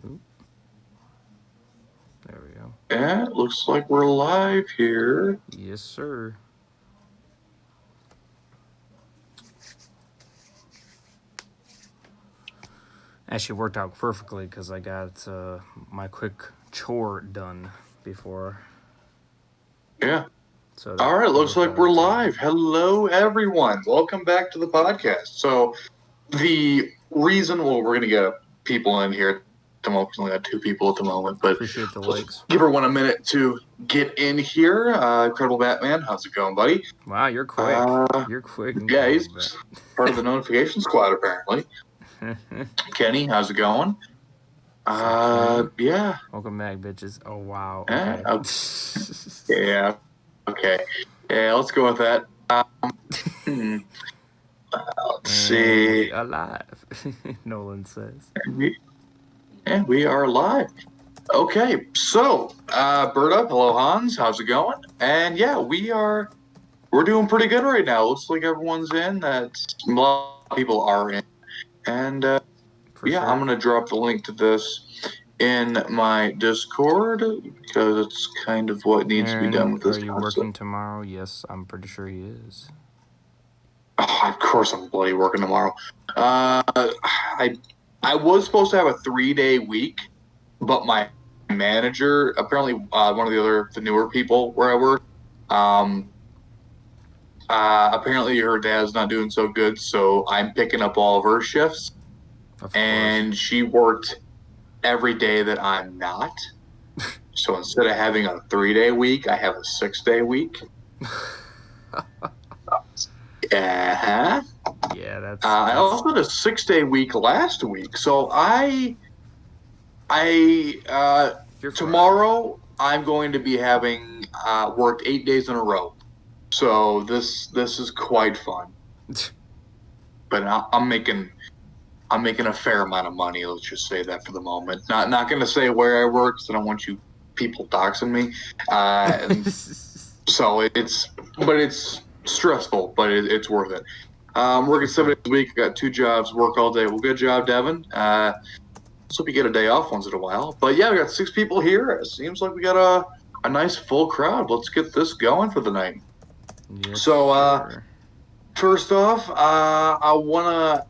There we go. Yeah, it looks like we're live here. Yes, sir. Actually worked out perfectly because I got my quick chore done before. Yeah. So All right, looks like we're live. Hello, everyone. Welcome back to the podcast. So the reason, we're going to get people in here. At the moment, we only got 2 people at the moment, but appreciate the likes. Give everyone a minute to get in here. Incredible Batman, how's it going, buddy? Wow, you're quick. You're quick. Yeah, he's part of the notification squad, apparently. Kenny, how's it going? Yeah. Welcome back, bitches. Oh, wow. Okay. Yeah. Okay. Yeah, let's go with that. Let's see. Alive, Nolan says. And we are live. Okay, so Bird Up, hello Hans, how's it going? And yeah, we're doing pretty good right now. Looks like everyone's in. A lot of people are in. And yeah, sure. I'm gonna drop the link to this in my Discord because it's kind of what needs to be done with this. Are you working tomorrow? Yes, I'm pretty sure he is. Oh, of course I'm bloody working tomorrow. I was supposed to have a 3-day week, but my manager, apparently one of the newer people where I work, apparently her dad's not doing so good, so I'm picking up all of her shifts. And she worked every day that I'm not. So instead of having a 3-day week, I have a 6-day week. Yeah, that's. I also had a 6-day week last week, so tomorrow I'm going to be having worked 8 days in a row. So this is quite fun. But I'm making a fair amount of money. Let's just say that for the moment. Not going to say where I work, because I don't want you people doxing me. So it's stressful, but it's worth it. Working 7 days a week. I got 2 jobs. Work all day. Well, good job, Devin. Let's hope you get a day off once in a while. But yeah, we got 6 people here. It seems like we got a nice full crowd. Let's get this going for the night. Yes, so first off, I want to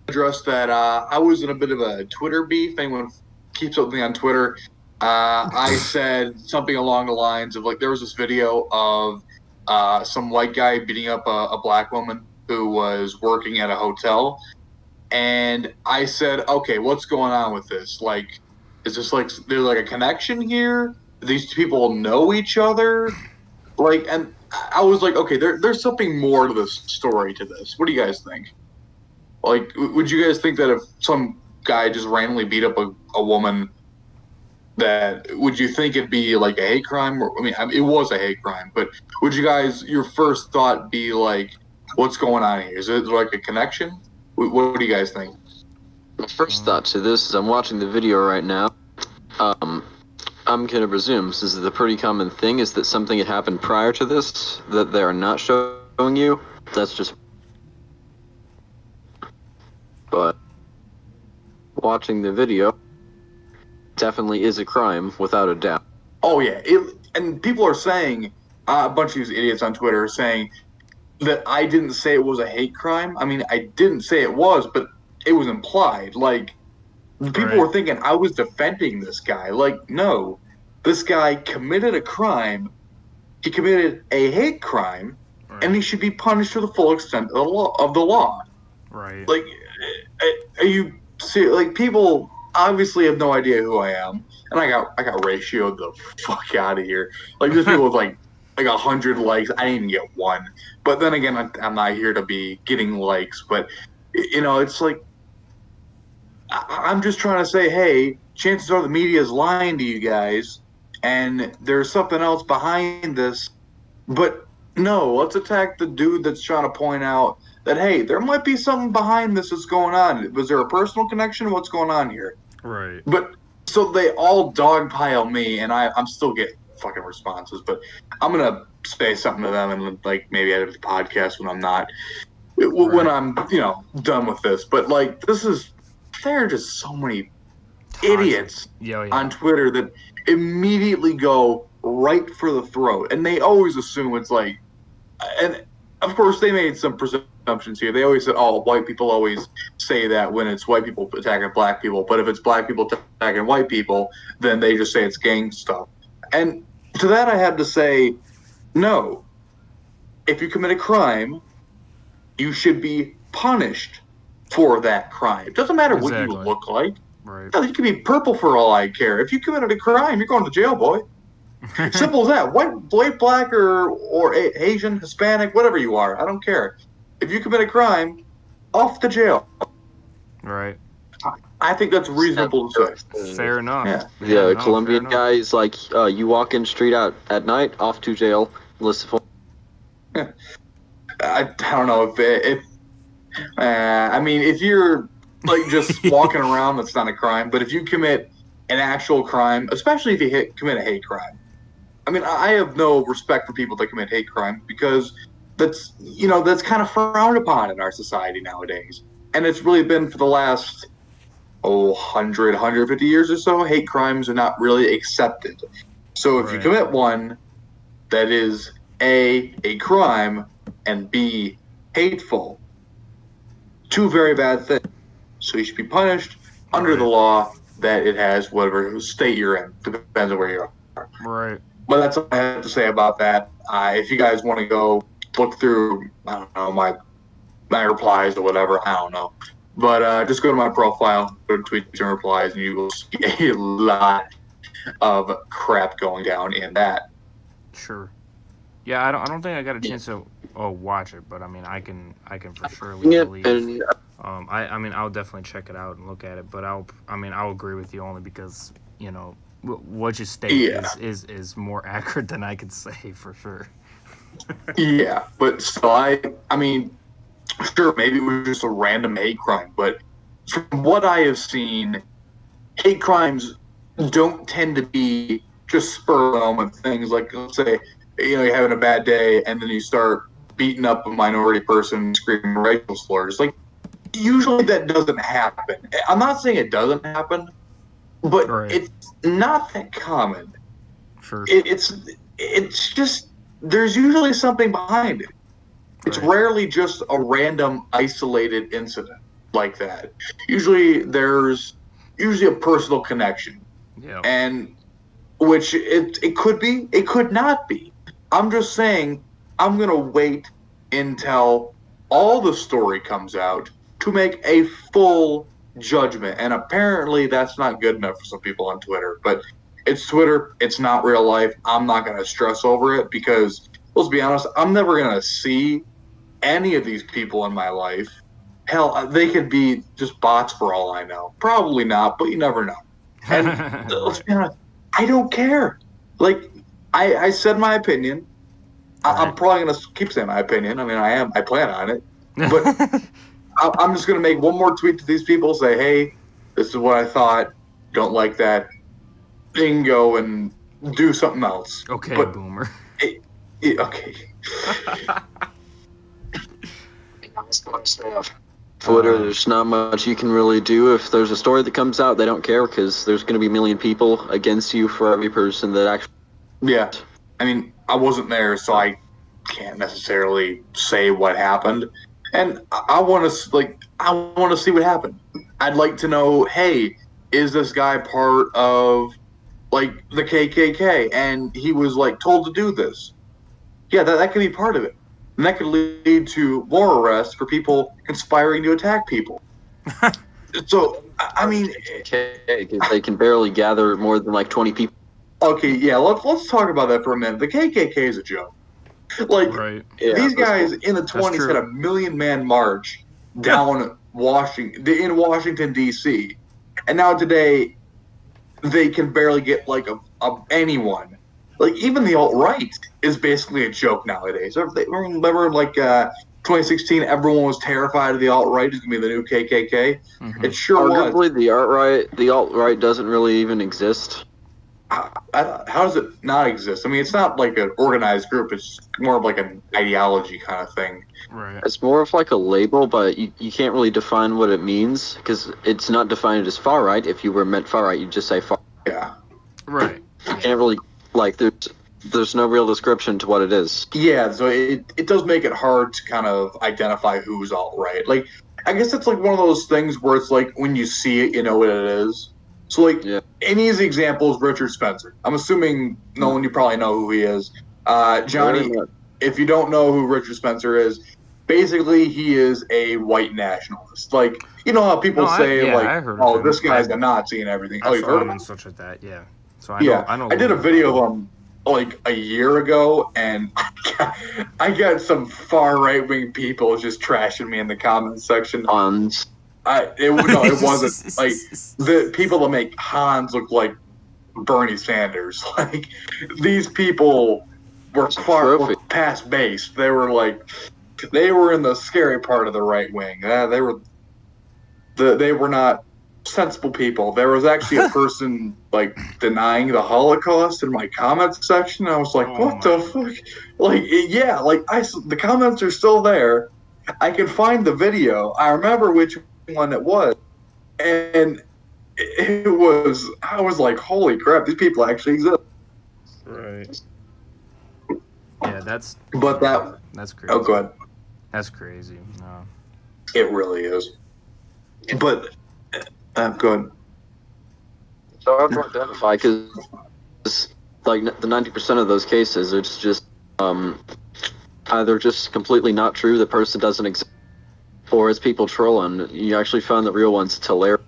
address that I was in a bit of a Twitter beef. Anyone keeps up with me on Twitter? I said something along the lines of, like, there was this video of some white guy beating up a black woman who was working at a hotel. And I said, okay, what's going on with this? Like, is this like, there's like a connection here? These people know each other? Like, and I was like, okay, there's something more to this story to this. What do you guys think? Like, would you guys think that if some guy just randomly beat up a woman, that would you think it'd be like a hate crime? I mean, it was a hate crime, but would you guys, your first thought be like, what's going on here? Is it like a connection? What do you guys think? My first thought to this is I'm watching the video right now. I'm going to presume, since the pretty common thing is that something had happened prior to this that they're not showing you. That's just... But watching the video definitely is a crime, without a doubt. Oh, yeah. And people are saying, a bunch of these idiots on Twitter are saying that I didn't say it was a hate crime. I mean, I didn't say it was, but it was implied. Like, people were thinking I was defending this guy. Like, no. This guy committed a crime. He committed a hate crime, and he should be punished to the full extent of the law. Right. Like, are you serious? Like, people obviously have no idea who I am, and I got ratioed the fuck out of here. Like, there's people with like 100 likes. I didn't even get 1. But then again, I'm not here to be getting likes. But you know, it's like, I'm just trying to say, hey, chances are the media is lying to you guys, and there's something else behind this. But no, let's attack the dude that's trying to point out that, hey, there might be something behind this that's going on. Was there a personal connection? What's going on here? Right. But so they all dogpile me, and I'm still getting fucking responses. But I'm gonna say something to them, and like maybe edit the podcast when I'm not, when I'm done with this. But like, there are just so many idiots on Twitter that immediately go right for the throat, and they always assume it's like, and of course they made some presumptions here. They always said, "Oh, white people always say that when it's white people attacking black people, but if it's black people attacking white people, then they just say it's gang stuff." And to that, I had to say, no. If you commit a crime, you should be punished for that crime. It doesn't matter what you look like. Right. You can be purple for all I care. If you committed a crime, you're going to jail, boy. Simple as that. White, black, or Asian, Hispanic, whatever you are, I don't care. If you commit a crime, off to jail. Right. I think that's reasonable to say. Fair enough. Yeah, Colombian guy is like, you walk in street out at night, off to jail. I don't know if I mean, if you're like just walking around, that's not a crime. But if you commit an actual crime, especially if you commit a hate crime, I mean, I have no respect for people that commit hate crime because that's kind of frowned upon in our society nowadays, and it's really been for the last 100, 150 years or so. Hate crimes are not really accepted. So if you commit one that is A, crime, and B, hateful, two very bad things. So you should be punished under the law that it has, whatever state you're in. Depends on where you are. Right. But that's all I have to say about that. If you guys want to go look through, I don't know, my replies or whatever, I don't know. But just go to my profile, go to tweets and replies, and you will see a lot of crap going down in that. Sure. Yeah, I don't think I got a chance to watch it, but I mean, I can for sure believe. I mean, I'll definitely check it out and look at it, but I'll agree with you only because what you state is more accurate than I could say for sure. Yeah, but still, I mean, sure, maybe it was just a random hate crime, but from what I have seen, hate crimes don't tend to be just spur of the moment things. Like, let's say, you're having a bad day, and then you start beating up a minority person, screaming racial slurs. Like, usually that doesn't happen. I'm not saying it doesn't happen, but it's not that common. Sure. It's just, there's usually something behind it. It's rarely just a random isolated incident like that. Usually there's a personal connection. Yeah. And which it could be, it could not be. I'm just saying I'm going to wait until all the story comes out to make a full judgment. And apparently that's not good enough for some people on Twitter. But it's Twitter. It's not real life. I'm not going to stress over it because, let's be honest, I'm never going to see any of these people in my life. Hell, they could be just bots for all I know. Probably not, but you never know. And let's be honest, I don't care. Like, I said my opinion. I'm probably going to keep saying my opinion. I mean, I plan on it. But I'm just going to make one more tweet to these people, say, hey, this is what I thought. Don't like that. They can go and do something else. Okay, but boomer. Okay. Twitter, there's not much you can really do. If there's a story that comes out, they don't care because there's going to be a million people against you for every person that actually... Yeah. I mean, I wasn't there, so I can't necessarily say what happened. And I want to see what happened. I'd like to know, hey, is this guy part of, like, the KKK? And he was, like, told to do this. Yeah, that could be part of it. And that could lead to more arrests for people conspiring to attack people. So, I mean... They can barely gather more than, like, 20 people. Okay, yeah, let's talk about that for a minute. The KKK is a joke. Like, these guys in the 20s had a 1 million-man march down in Washington, D.C. And now today, they can barely get, like, anyone. Like, even the alt-right is basically a joke nowadays. Remember, like, 2016, everyone was terrified of the alt-right. It's going to be the new KKK. Mm-hmm. It sure was. Arguably, the alt-right doesn't really even exist. how does it not exist? I mean, it's not like an organized group. It's more of like an ideology kind of thing. Right. It's more of like a label, but you can't really define what it means because it's not defined as far right. If you were meant far right, you'd just say far. Yeah. Right. You can't really like there's no real description to what it is. Yeah, so it does make it hard to kind of identify who's alt-right. Like, I guess it's like one of those things where it's like when you see it, you know what it is. So, like, Yeah. an easy example is Richard Spencer. I'm assuming, Nolan, you probably know who he is. Johnny, if you don't know who Richard Spencer is, basically he is a white nationalist. Like, you know how people say, I heard of oh, him. this guy's a Nazi and everything. Oh, you've heard of him? And such like that, yeah. So I know. I did a video of him like a year ago, and I got some far right wing people just trashing me in the comments section. It wasn't like the people that make Hans look like Bernie Sanders. Like these people were were past base. They were in the scary part of the right wing. They were not sensible people. There was actually a person like denying the Holocaust in my comments section. I was like, what the fuck? Like, yeah, like the comments are still there. I can find the video. I remember which one it was, and I was like, holy crap, these people actually exist. Right. Yeah, that's crazy. Oh, go ahead. That's crazy. No. It really is. But go ahead. So I have to identify because like the 90% of those cases, it's just either just completely not true, the person doesn't exist, or it's people trolling. You actually found the real ones. It's hilarious.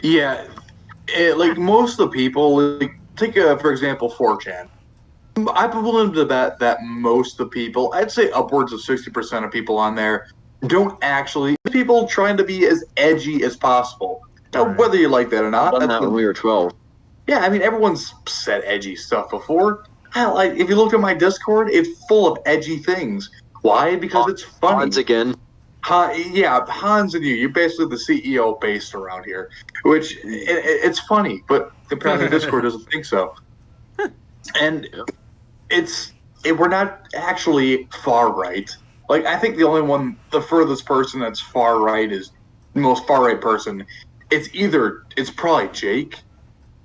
Yeah, like most of the people, like, take for example 4chan. I believe that most of the people, I'd say upwards of 60% of people on there, don't actually. People trying to be as edgy as possible. Right. Whether you like that or not. I've done that when we were 12. Yeah, I mean everyone's said edgy stuff before. Hell, if you look at my Discord, it's full of edgy things. Why? Because it's funny. Hans again. Hans and you. You're basically the CEO based around here, which it's funny, but apparently Discord doesn't think so. And we're not actually far right. Like I think the furthest person that's far right is the most far right person. It's probably Jake,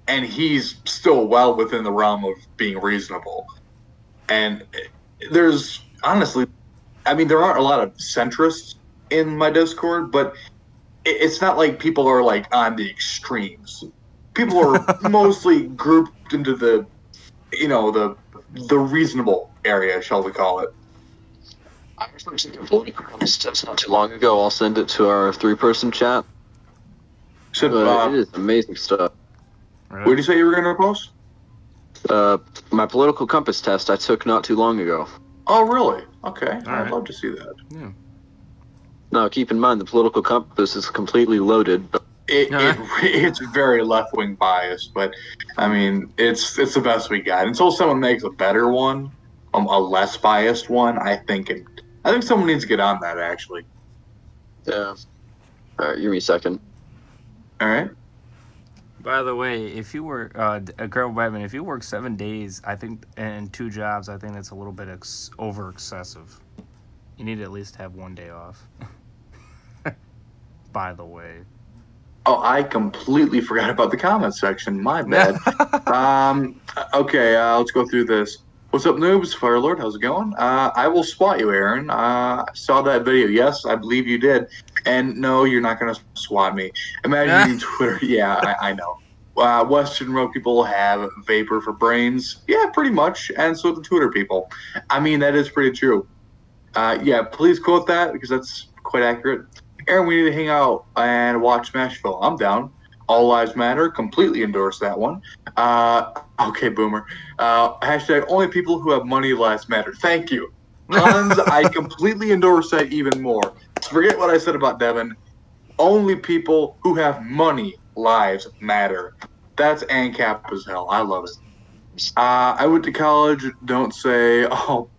and he's still well within the realm of being reasonable. And there's honestly, I mean, there aren't a lot of centrists in my Discord, but it's not like people are like on the extremes. People are mostly grouped into the reasonable area, shall we call it. I was listening to political comments not too long ago. I'll send it to our 3-person chat. It is amazing stuff. What did you say you were going to post? My political compass test I took not too long ago. Oh, really? Okay. I'd love to see that. Yeah. Now, keep in mind, the political compass is completely loaded. It's very left-wing biased, but, I mean, it's the best we got. Until someone makes a better one, a less biased one, I think someone needs to get on that, actually. Yeah. All right, give me a second. All right. By the way, if you work, Colonel Batman, if you work 7 days, I think, and 2 jobs, I think that's a little bit over excessive. You need to at least have 1 day off. By the way. Oh, I completely forgot about the comment section. My bad. Okay, let's go through this. What's up, noobs? Firelord, how's it going? I will spot you, Aaron. I saw that video. Yes, I believe you did. And no, you're not going to swat me. Imagine Twitter. Yeah, I know. Western road people have vapor for brains. Yeah, pretty much. And so do Twitter people. I mean, that is pretty true. Yeah, please quote that because that's quite accurate. Aaron, we need to hang out and watch Smashville. I'm down. All Lives Matter. Completely endorse that one. Okay, Boomer. Hashtag only people who have money lives matter. Thank you. Hans, I completely endorse that even more. Forget what I said about Devin. Only people who have money lives matter. That's ANCAP as hell. I love it. I went to college. Don't say all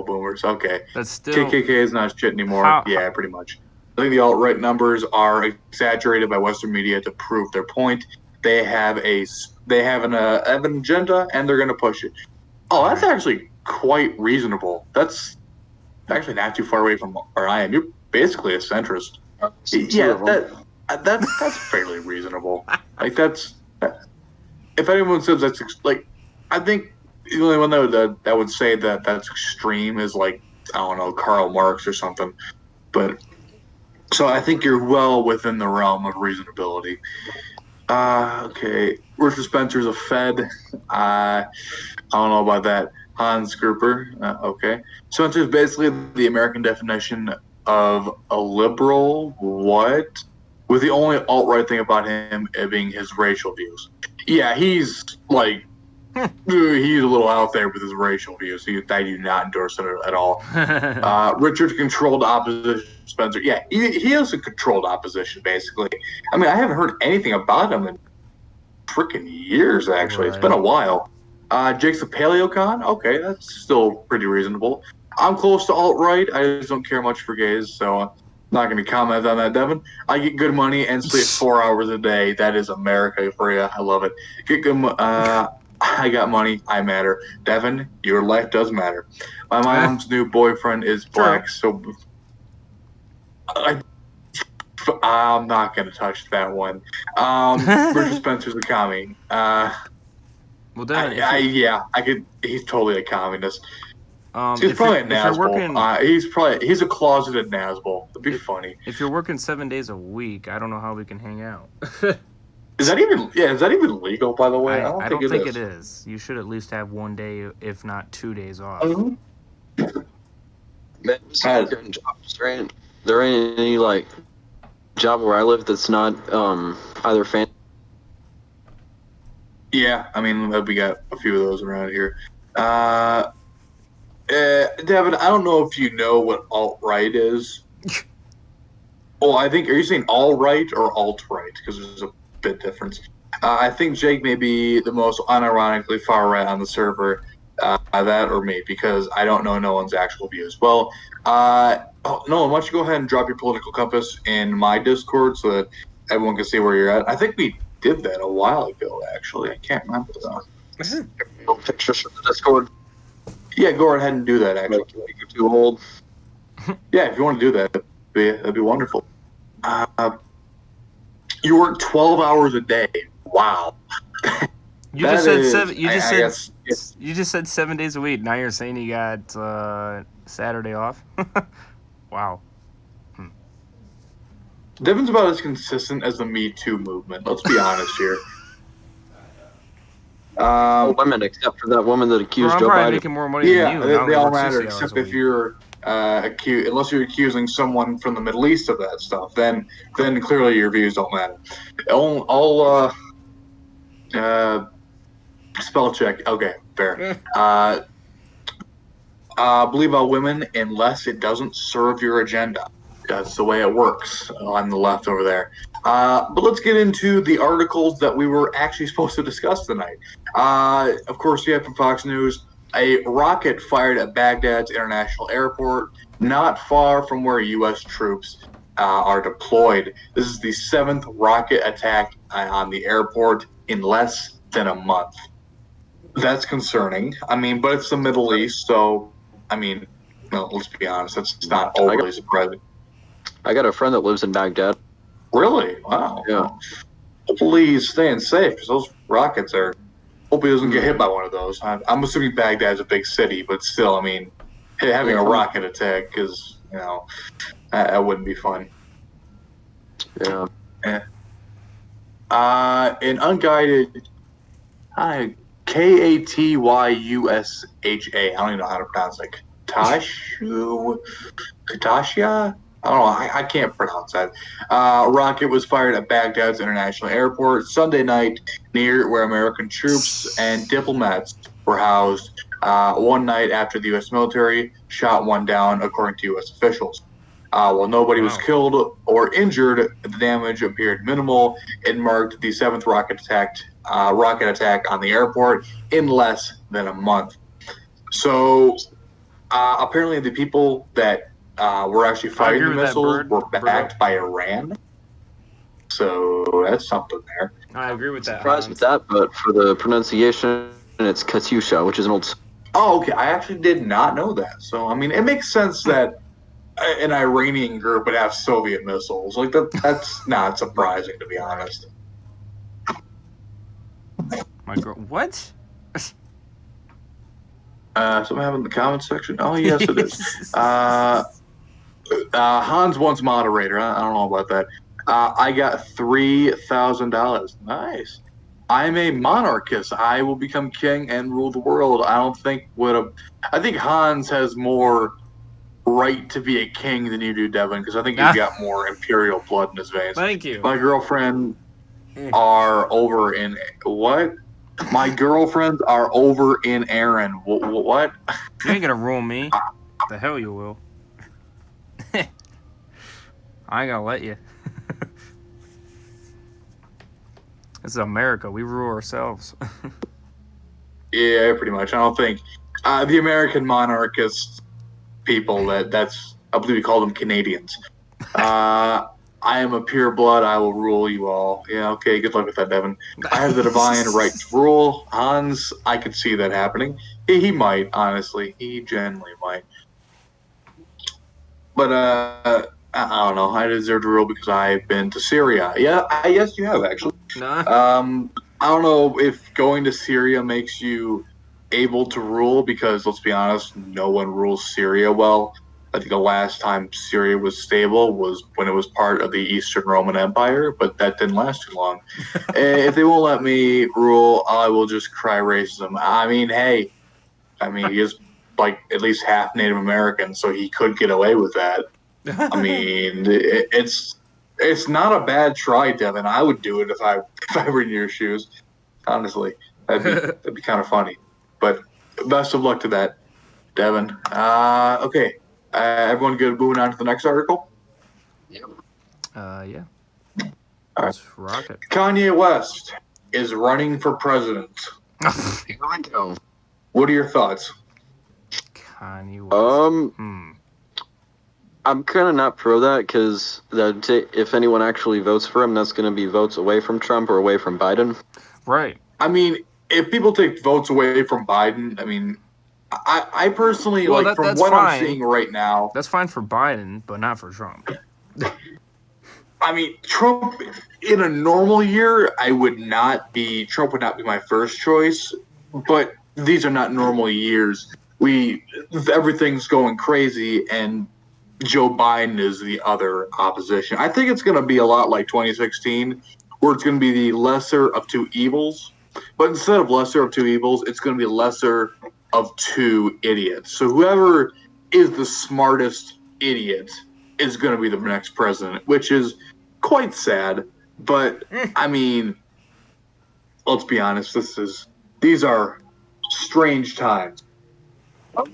boomers. Okay. That's still... KKK is not shit anymore. Yeah, pretty much. I think the alt-right numbers are exaggerated by Western media to prove their point. they have an agenda and they're going to push it. Oh, that's actually quite reasonable. That's actually not too far away from where I am. You're basically a centrist. Yeah, that's fairly reasonable. Like if anyone says that's like, I think the only one that would say that that's extreme is like, I don't know, Karl Marx or something. But so I think you're well within the realm of reasonability. Okay, Richard Spencer's a Fed. I don't know about that. Hans Gruber. Okay, Spencer's basically the American definition of a liberal. What? With the only alt-right thing about him being his racial views. Yeah, he's like, he's a little out there with his racial views. I do not endorse it at all. Richard controlled opposition. Spencer, yeah, he is a controlled opposition, basically. I mean, I haven't heard anything about him in freaking years, actually. Right. It's been a while. Jake's a paleocon. Okay, that's still pretty reasonable. I'm close to alt-right. I just don't care much for gays, so I'm not going to comment on that, Devin. I get good money and sleep 4 hours a day. That is America for you. I love it. Get good I got money. I matter. Devin, your life does matter. My mom's new boyfriend is black, so I'm not going to touch that one. Richard Spencer's a commie. Well, then, he's totally a communist. He's probably a Nazgul. He's a closeted Nazgul. It'd be funny. If you're working 7 days a week, I don't know how we can hang out. Is that even legal, by the way? I don't think it is. You should at least have 1 day, if not 2 days off. Man, there ain't any like job where I live that's not either fan. Yeah, I mean, we got a few of those around here. Devin, I don't know if you know what alt-right is. Well, are you saying all-right or alt-right? Because there's a bit difference. I think Jake may be the most unironically far-right on the server, that or me, because I don't know Nolan's actual views. Well, Nolan, why don't you go ahead and drop your political compass in my Discord so that everyone can see where you're at. I think we did that a while ago, actually. I can't remember though. Pictures from the Discord. Yeah, go ahead and do that, actually. You're too old. Yeah, if you want to do that, that'd be wonderful. You work 12 hours a day. Wow. You just said seven. You just said 7 days a week. Now you're saying you got Saturday off. Wow. Devin's about as consistent as the Me Too movement. Let's be honest here. Women, except for that woman that accused Joe Biden. Making more money than you. They all matter, except if you're unless you're accusing someone from the Middle East of that stuff, then clearly your views don't matter. I'll spell check. Okay, fair. Believe all women unless it doesn't serve your agenda. That's the way it works on the left over there. But let's get into the articles that we were actually supposed to discuss tonight. Of course, we have from Fox News, a rocket fired at Baghdad's international airport, not far from where U.S. troops are deployed. This is the 7th rocket attack on the airport in less than a month. That's concerning. I mean, but it's the Middle East, so, I mean, no, let's be honest, that's not overly surprising. I got a friend that lives in Baghdad. Really? Wow. Yeah. Hopefully he's staying safe, because those rockets are... Hope he doesn't get hit by one of those. I'm assuming Baghdad's a big city, but still, I mean, having a rocket attack is, that wouldn't be fun. Yeah. An unguided Katyusha. I don't even know how to pronounce it. Katasha? I don't know. I can't pronounce that. Rocket was fired at Baghdad's international airport Sunday night near where American troops and diplomats were housed one night after the U.S. military shot one down, according to U.S. officials. While nobody was killed or injured, the damage appeared minimal. It marked the 7th rocket attack on the airport in less than a month. So apparently the people that were actually firing the missiles were backed by Iran. so that's something there. I agree with that. Surprised with that, but for the pronunciation, it's Katyusha, which is an old. Oh, okay. I actually did not know that. So, I mean, it makes sense that an Iranian group would have Soviet missiles. Like that's not surprising, to be honest. My girl, what? Something happened in the comments section. Oh, yes, it is. Hans wants moderator. I don't know about that. I got $3,000. Nice. I'm a monarchist. I will become king and rule the world. I think Hans has more right to be a king than you do, Devin, because I think you've got more imperial blood in his veins. Thank you. My girlfriend are over in what? My girlfriends are over in Aaron. What? You ain't gonna rule me. The hell you will. I ain't gonna let you. This is America. We rule ourselves. Yeah, pretty much. I don't think the American monarchist people that's I believe we call them Canadians. I am a pure blood. I will rule you all. Yeah, okay. Good luck with that, Devin. I have the divine right to rule. Hans, I could see that happening. He might, honestly. He genuinely might. But I don't know. I deserve to rule because I've been to Syria. Yeah, yes, you have actually. Nah. I don't know if going to Syria makes you able to rule because, let's be honest, no one rules Syria well. I think the last time Syria was stable was when it was part of the Eastern Roman Empire, but that didn't last too long. If they won't let me rule, I will just cry racism. I mean, hey, he is like at least half Native American, so he could get away with that. I mean, it's not a bad try, Devin. I would do it if I were in your shoes. Honestly, that'd be kind of funny. But best of luck to that, Devin. Okay. Everyone good moving on to the next article? Yep. Yeah. All right. Let's rock it. Kanye West is running for president. Here we go. What are your thoughts? Kanye West. I'm kind of not pro that because if anyone actually votes for him, that's going to be votes away from Trump or away from Biden. Right. I mean, if people take votes away from Biden, I mean, I personally, Well, from that's what fine. I'm seeing right now. That's fine for Biden, but not for Trump. I mean, Trump, in a normal year, Trump would not be my first choice, but these are not normal years. Everything's going crazy, and Joe Biden is the other opposition. I think it's going to be a lot like 2016, where it's going to be the lesser of two evils, but instead of lesser of two evils, it's going to be lesser of two idiots. So whoever is the smartest idiot is going to be the next president, which is quite sad. But I mean, let's be honest. These are strange times.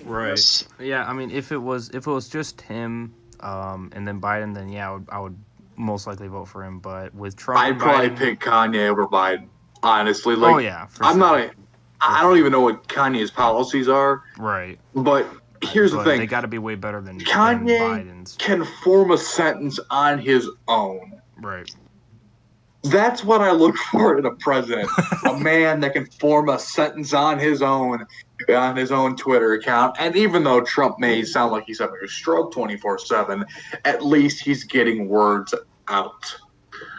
Right. Yeah. I mean, if it was just him, and then Biden, then yeah, I would most likely vote for him. But with Trump, I'd probably pick Kanye over Biden. Honestly, oh yeah, I don't even know what Kanye's policies are. Right. But here's the thing: they got to be way better than Kanye Biden's. can form a sentence on his own. Right. That's what I look for in a president: a man that can form a sentence on his own Twitter account. And even though Trump may sound like he's having a stroke 24/7, at least he's getting words out.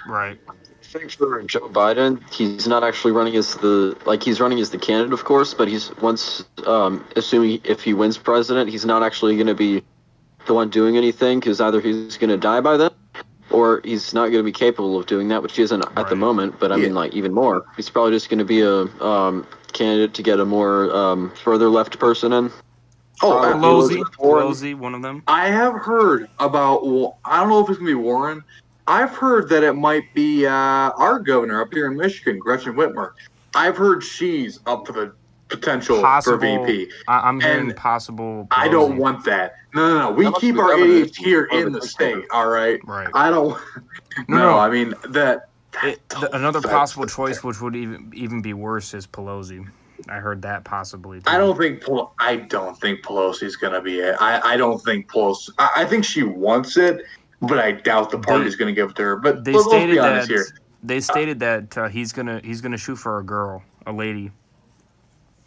I Right. think for Joe Biden, he's not actually running he's running as the candidate, of course, but he's assuming if he wins president, he's not actually going to be the one doing anything because either he's going to die by then or he's not going to be capable of doing that, which he isn't at the moment. But I mean, even more, he's probably just going to be a candidate to get a more further left person in. Pelosi, one of them. I have heard about, I don't know if it's going to be Warren. I've heard that it might be our governor up here in Michigan, Gretchen Whitmer. I've heard she's up for the potential for VP. I'm hearing possible. Pelosi. I don't want that. No. We keep our idiots here in the state, all right? Right. I don't. No. I mean, another possible choice, which would even be worse, is Pelosi. I heard that possibly. Too. I don't think Pelosi's going to be it. I don't think Pelosi. I think she wants it. but I doubt the party's going to give it to her. But They let's stated be honest that here. they stated that he's gonna shoot for a girl, a lady.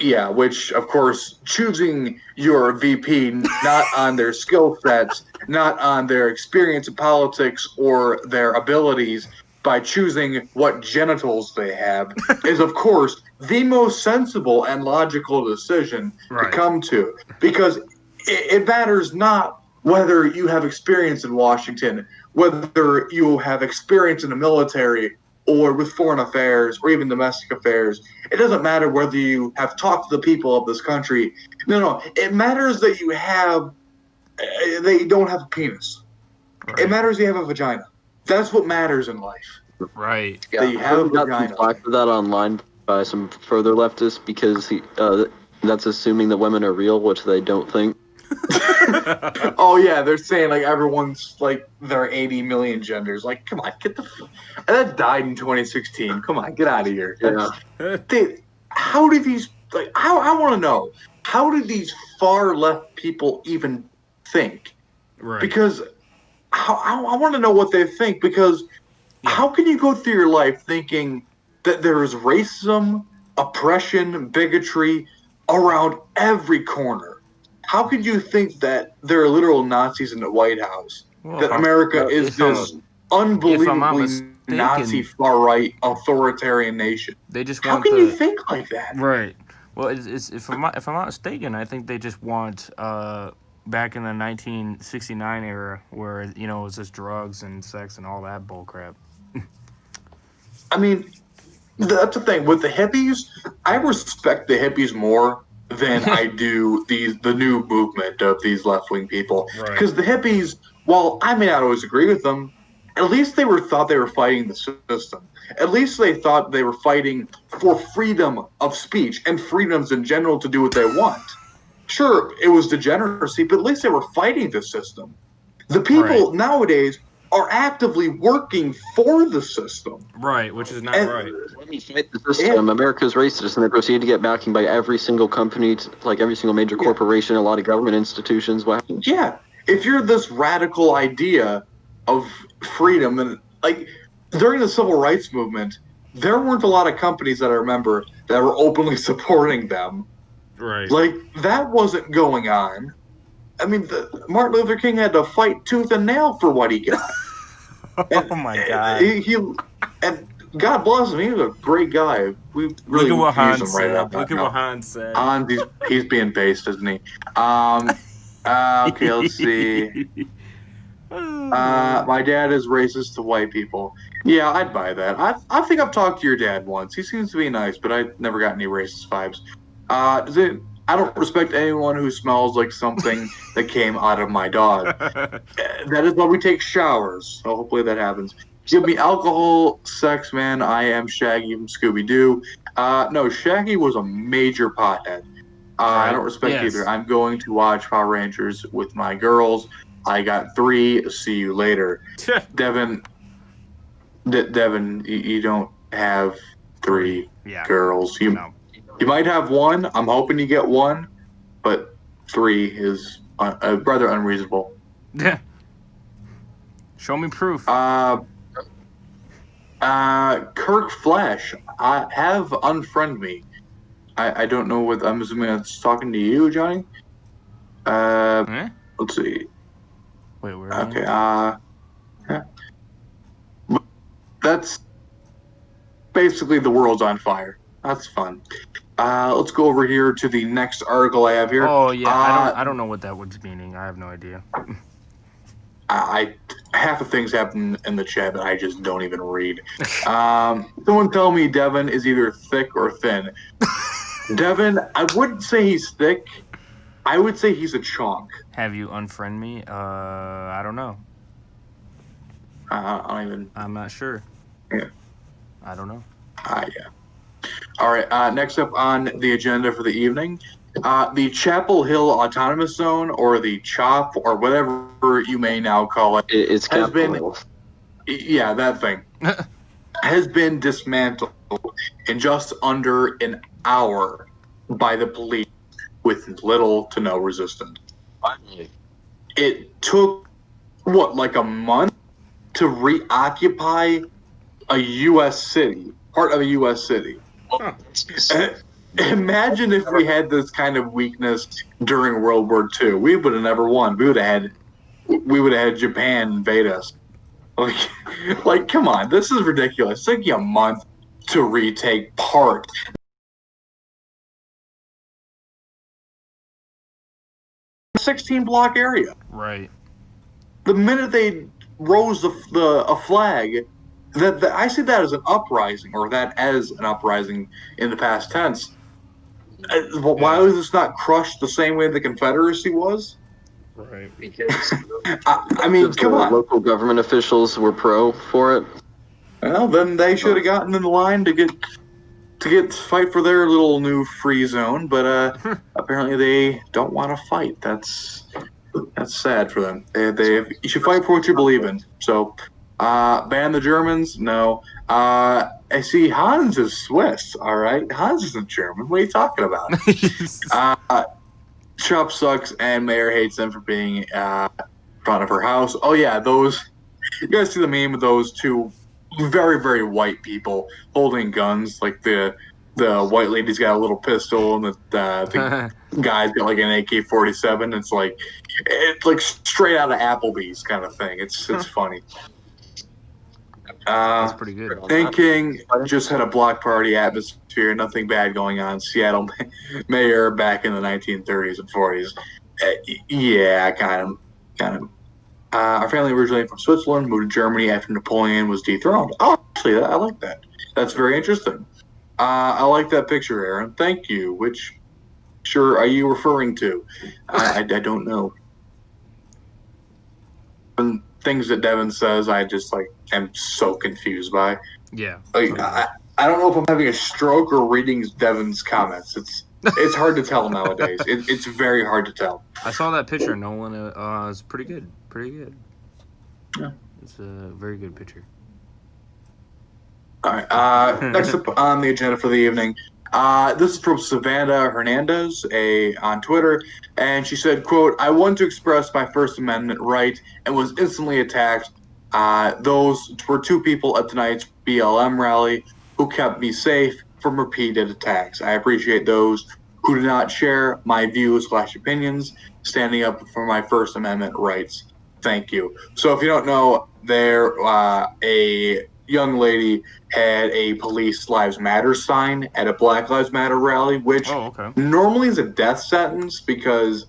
Yeah, which, of course, choosing your VP not on their skill sets, not on their experience in politics or their abilities, by choosing what genitals they have, is, of course, the most sensible and logical decision to Right. come to. Because it matters not whether you have experience in Washington, whether you have experience in the military, or with foreign affairs, or even domestic affairs. It doesn't matter whether you have talked to the people of this country. No. It matters that you have, that you don't have a penis. Right. It matters you have a vagina. That's what matters in life. Right. Yeah, That you have a got vagina. some flack for that online by some further leftists because that's assuming that women are real, which they don't think. Oh yeah, they're saying like everyone's like there are 80 million genders. Like, come on, get the. That died in 2016. Come on, get out of here. How do these like? I want to know, how do these far left people even think? Right. Because I want to know what they think. Because how can you go through your life thinking that there is racism, oppression, bigotry around every corner? How could you think that there are literal Nazis in the White House? Well, That America is this unbelievably Nazi far-right authoritarian nation? They just How want can you think like that? Right. Well, it's if I'm not mistaken, I think they just want back in the 1969 era where it was just drugs and sex and all that bullcrap. I mean, that's the thing with the hippies. I respect the hippies more than I do the new movement of these left-wing people. Because the hippies, while I may not always agree with them, at least they thought they were fighting the system. At least they thought they were fighting for freedom of speech and freedoms in general to do what they want. Sure, it was degeneracy, but at least they were fighting the system. The people nowadays are actively working for the system. Right, which is not right. When you fight the system, America's racist, and they proceed to get backing by every single company, like every single major corporation, a lot of government institutions. Yeah, if you're this radical idea of freedom, and like during the civil rights movement, there weren't a lot of companies that I remember that were openly supporting them. Right. Like that wasn't going on. I mean, Martin Luther King had to fight tooth and nail for what he got. Oh my God! And God bless him. He was a great guy. We really look at what use Han him said. right now. Look at what Han said. He's being based, isn't he? Okay, let's see. My dad is racist to white people. Yeah, I'd buy that. I think I've talked to your dad once. He seems to be nice, but I never got any racist vibes. I don't respect anyone who smells like something that came out of my dog. That is why we take showers. So hopefully that happens. Give me alcohol, sex, man. I am Shaggy from Scooby-Doo. No, Shaggy was a major pothead. I don't respect either. I'm going to watch Power Rangers with my girls. I got 3. See you later. Devin, you don't have 3 girls. You might have 1. I'm hoping you get 1, but 3 is rather unreasonable. Yeah. Show me proof. Kirk Flash, have unfriend me. I don't know what. I'm assuming that's talking to you, Johnny. Let's see. Wait, where? Okay. Yeah. That's basically the world's on fire. That's fun. Let's go over here to the next article I have here. Oh yeah, I don't know what that was meaning. I have no idea. Half of things happen in the chat that I just don't even read. Someone tell me Devin is either thick or thin. Devin, I wouldn't say he's thick. I would say he's a chunk. Have you unfriend me? I don't know. I don't even. I'm not sure. Yeah. I don't know. Yeah. All right. Next up on the agenda for the evening, the Chapel Hill Autonomous Zone, or the CHOP, or whatever you may now call it, it's Capitol Hill. Yeah, that thing has been dismantled in just under an hour by the police with little to no resistance. It took what, like a month to reoccupy a U.S. city, part of a U.S. city. Huh. Imagine if we had this kind of weakness during World War II. We would have never won. We would have had Japan invade us. Like, come on, this is ridiculous. It's taking a month to retake part. 16-block area. Right. The minute they rose a flag, that I see that as an uprising, or that as an uprising in the past tense. Why was this not crushed the same way the Confederacy was? Right. Because I mean, come on. Local government officials were pro for it. Well, then they should have gotten in the line to fight for their little new free zone, but apparently they don't want to fight. That's sad for them. You should fight for what you believe in. So, ban the Germans? No. I see Hans is Swiss. All right, Hans isn't German. What are you talking about? Shop sucks, and Mayor hates them for being in front of her house. Oh yeah, those. You guys see the meme of those two very, very white people holding guns? Like the white lady's got a little pistol, and the guy's got like an AK-47. It's like straight out of Applebee's kind of thing. It's funny. That's pretty good. Thinking just had a block party atmosphere, nothing bad going on. Seattle mayor back in the 1930s and 40s. Yeah, kind of. Our family originally from Switzerland, moved to Germany after Napoleon was dethroned. Oh, actually, I like that. That's very interesting. I like that picture, Aaron. Thank you. Which, sure, are you referring to? I don't know. And things that Devin says, I just am so confused by. Yeah. I don't know if I'm having a stroke or reading Devin's comments. It's hard to tell nowadays. It's very hard to tell. I saw that picture, Nolan. It's pretty good. Pretty good. Yeah. It's a very good picture. All right. Next up on the agenda for the evening, this is from Savannah Hernandez on Twitter, and she said, quote, "I want to express my First Amendment right and was instantly attacked. Those were two people at tonight's BLM rally who kept me safe from repeated attacks. I appreciate those who do not share my views/opinions, standing up for my First Amendment rights. Thank you." So if you don't know, a young lady had a Police Lives Matter sign at a Black Lives Matter rally, which normally is a death sentence because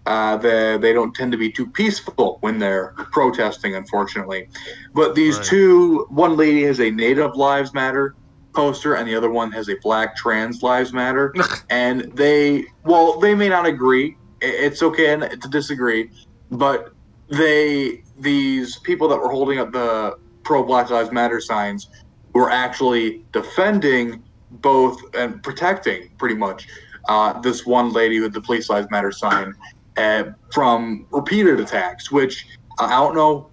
they don't tend to be too peaceful when they're protesting, unfortunately. But these two, one lady has a Native Lives Matter poster and the other one has a Black Trans Lives Matter. And they may not agree. It's okay to disagree, but these people that were holding up the pro Black Lives Matter signs were actually defending both and protecting pretty much this one lady with the Police Lives Matter sign from repeated attacks, which I don't know.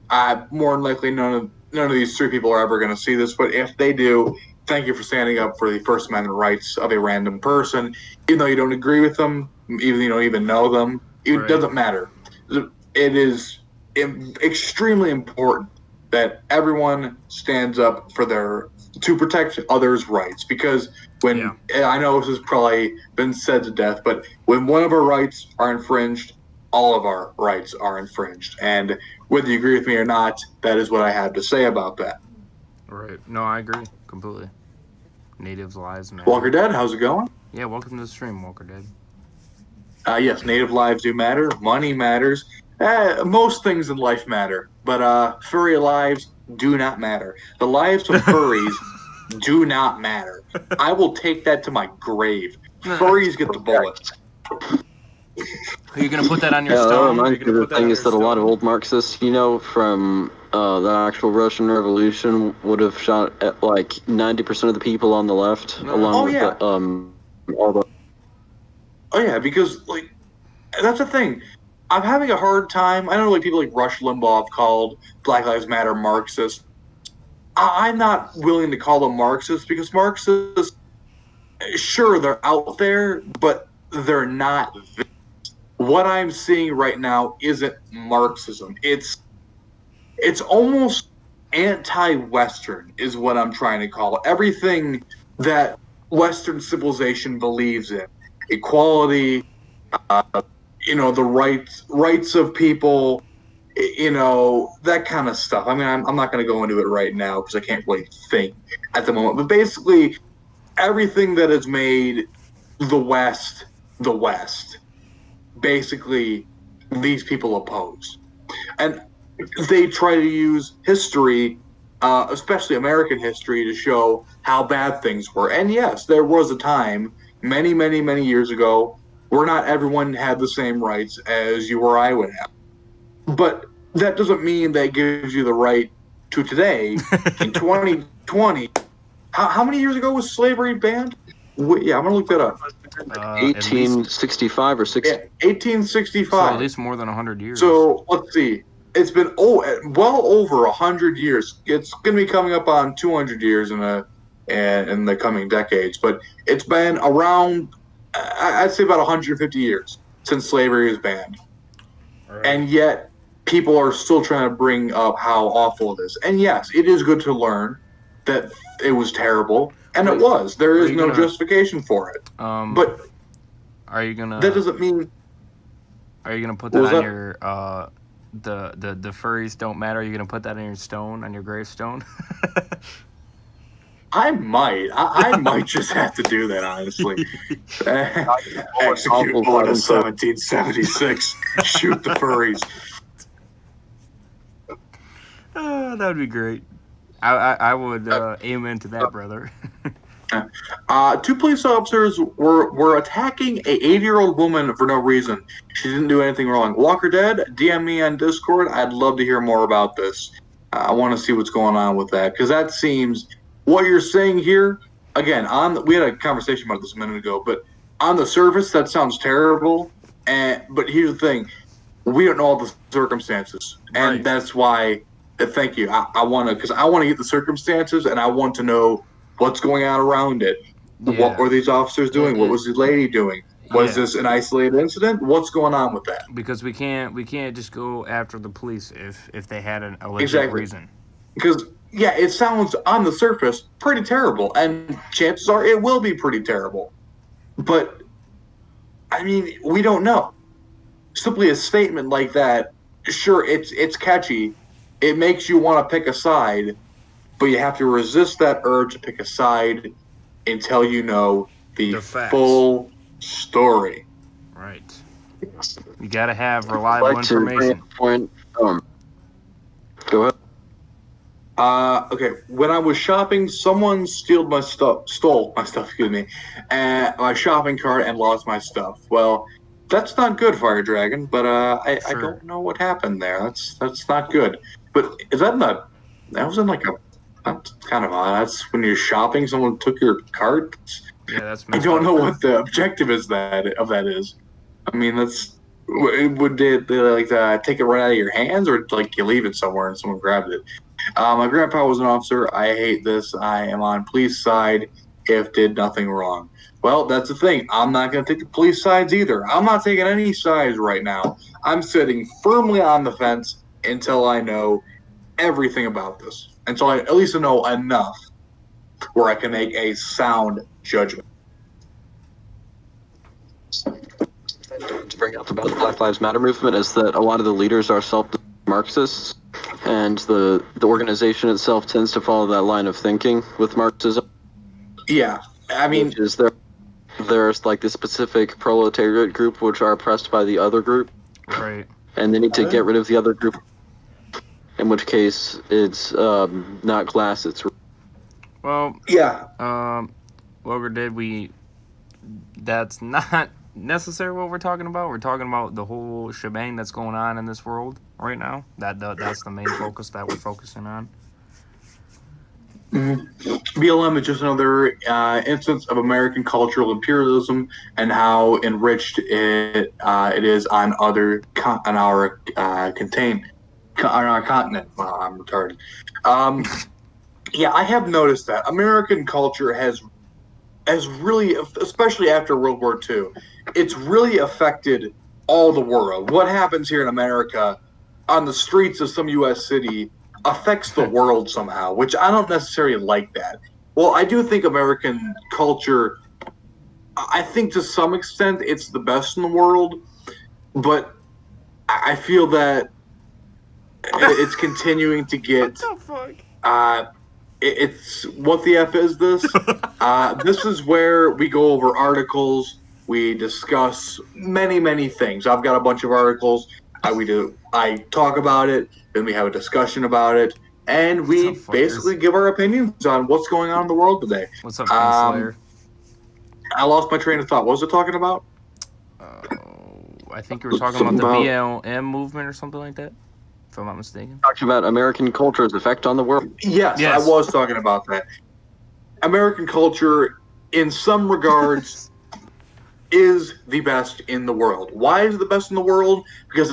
More than likely, none of these three people are ever going to see this, but if they do, thank you for standing up for the First Amendment rights of a random person, even though you don't agree with them, even you don't even know them. It doesn't matter. It is extremely important that everyone stands up to protect others' rights, because I know this has probably been said to death, but when one of our rights are infringed, all of our rights are infringed. And whether you agree with me or not, that is what I have to say about that. Right. No, I agree completely. Natives' lives matter. Walker Dead, how's it going? Yeah, welcome to the stream, Walker Dead. Yes, native lives do matter. Money matters. Most things in life matter, but furry lives do not matter. The lives of furries do not matter. I will take that to my grave. Furries get the bullet. Are you gonna put that on your stone? The thing is that a lot of old Marxists, from the actual Russian Revolution, would have shot at 90% of the people on the left, along with all the. Oh yeah, because that's the thing. I'm having a hard time. I know people like Rush Limbaugh have called Black Lives Matter Marxist. I'm not willing to call them Marxists because Marxists, sure, they're out there, but they're not. What I'm seeing right now isn't Marxism. It's it's almost anti-Western is what I'm trying to call it. Everything that Western civilization believes in, equality, the rights of people, that kind of stuff. I mean, I'm not going to go into it right now because I can't really think at the moment. But basically, everything that has made the West, basically, these people oppose. And they try to use history, especially American history, to show how bad things were. And yes, there was a time, many, many, many years ago, where not everyone had the same rights as you or I would have. But that doesn't mean that gives you the right to today, in 2020. How many years ago was slavery banned? Yeah, I'm going to look that up. 1865 or 60. Yeah, 1865. So at least more than 100 years. So let's see. It's been well over 100 years. It's going to be coming up on 200 years in the coming decades. But it's been around, I'd say, about 150 years since slavery was banned. Right. And yet people are still trying to bring up how awful it is. And yes, it is good to learn that it was terrible, and it was. There is no justification for it. But are you gonna? That doesn't mean. Are you gonna put that on your the furries don't matter? Are you gonna put that on your stone, on your gravestone? I might. I might just have to do that, honestly. Execute Order 1776. Shoot the furries. That would be great. I would amen to that, brother. Two police officers were attacking a 80-year-old woman for no reason. She didn't do anything wrong. Walker Dead, DM me on Discord. I'd love to hear more about this. I want to see what's going on with that, because that seems what you're saying here. Again, we had a conversation about this a minute ago, but on the surface, that sounds terrible. But here's the thing: we don't know all the circumstances, and that's why. Thank you. I want to get the circumstances, and I want to know what's going on around it. Yeah. What were these officers doing? What was the lady doing? Was this an isolated incident? What's going on with that? Because we can't just go after the police if they had a legit reason. Because it sounds on the surface pretty terrible, and chances are it will be pretty terrible. But I mean, we don't know. Simply a statement like that, sure, it's catchy. It makes you want to pick a side, but you have to resist that urge to pick a side until you know the full story. Right. You got to have reliable information. Go ahead. Okay. When I was shopping, someone stole my stuff. Excuse me, my shopping cart and lost my stuff. Well, that's not good, Fire Dragon. But I don't know what happened there. That's not good. But is that that's kind of odd. That's when you're shopping, someone took your cart. Yeah, that's. I don't know what the objective of that is. I mean, would they take it right out of your hands, or you leave it somewhere and someone grabbed it? My grandpa was an officer. I hate this. I am on police side if did nothing wrong. Well, that's the thing. I'm not going to take the police sides either. I'm not taking any sides right now. I'm sitting firmly on the fence until I know everything about this. Until I at least know enough where I can make a sound judgment. To bring up about the Black Lives Matter movement is that a lot of the leaders are self-Marxists, and the organization itself tends to follow that line of thinking with Marxism. Yeah, I mean... There's this specific proletariat group which are oppressed by the other group. Right. And they need to get rid of the other group. In which case, it's not glass, it's... Well... Yeah. That's not necessarily what we're talking about. We're talking about the whole shebang that's going on in this world right now. That's the main focus that we're focusing on. BLM is just another instance of American cultural imperialism and how enriched it is on our continent. Wow, I'm retarded. I have noticed that American culture has really, especially after World War II, it's really affected all the world. What happens here in America on the streets of some U.S. city affects the world somehow, which I don't necessarily like that. Well, I do think American culture, I think to some extent it's the best in the world, but I feel that it's continuing to get. What the fuck? It's what the F is this? This is where we go over articles. We discuss many things. I've got a bunch of articles. I talk about it, then we have a discussion about it, and we What's up, fuckers? basically give our opinions on what's going on in the world today. What's up, Kingslayer? I lost my train of thought. What was it talking about? I think you were talking about the BLM movement or something like that, if I'm not mistaken. Talking about American culture's effect on the world. Yes, I was talking about that. American culture, in some regards, is the best in the world. Why is it the best in the world? Because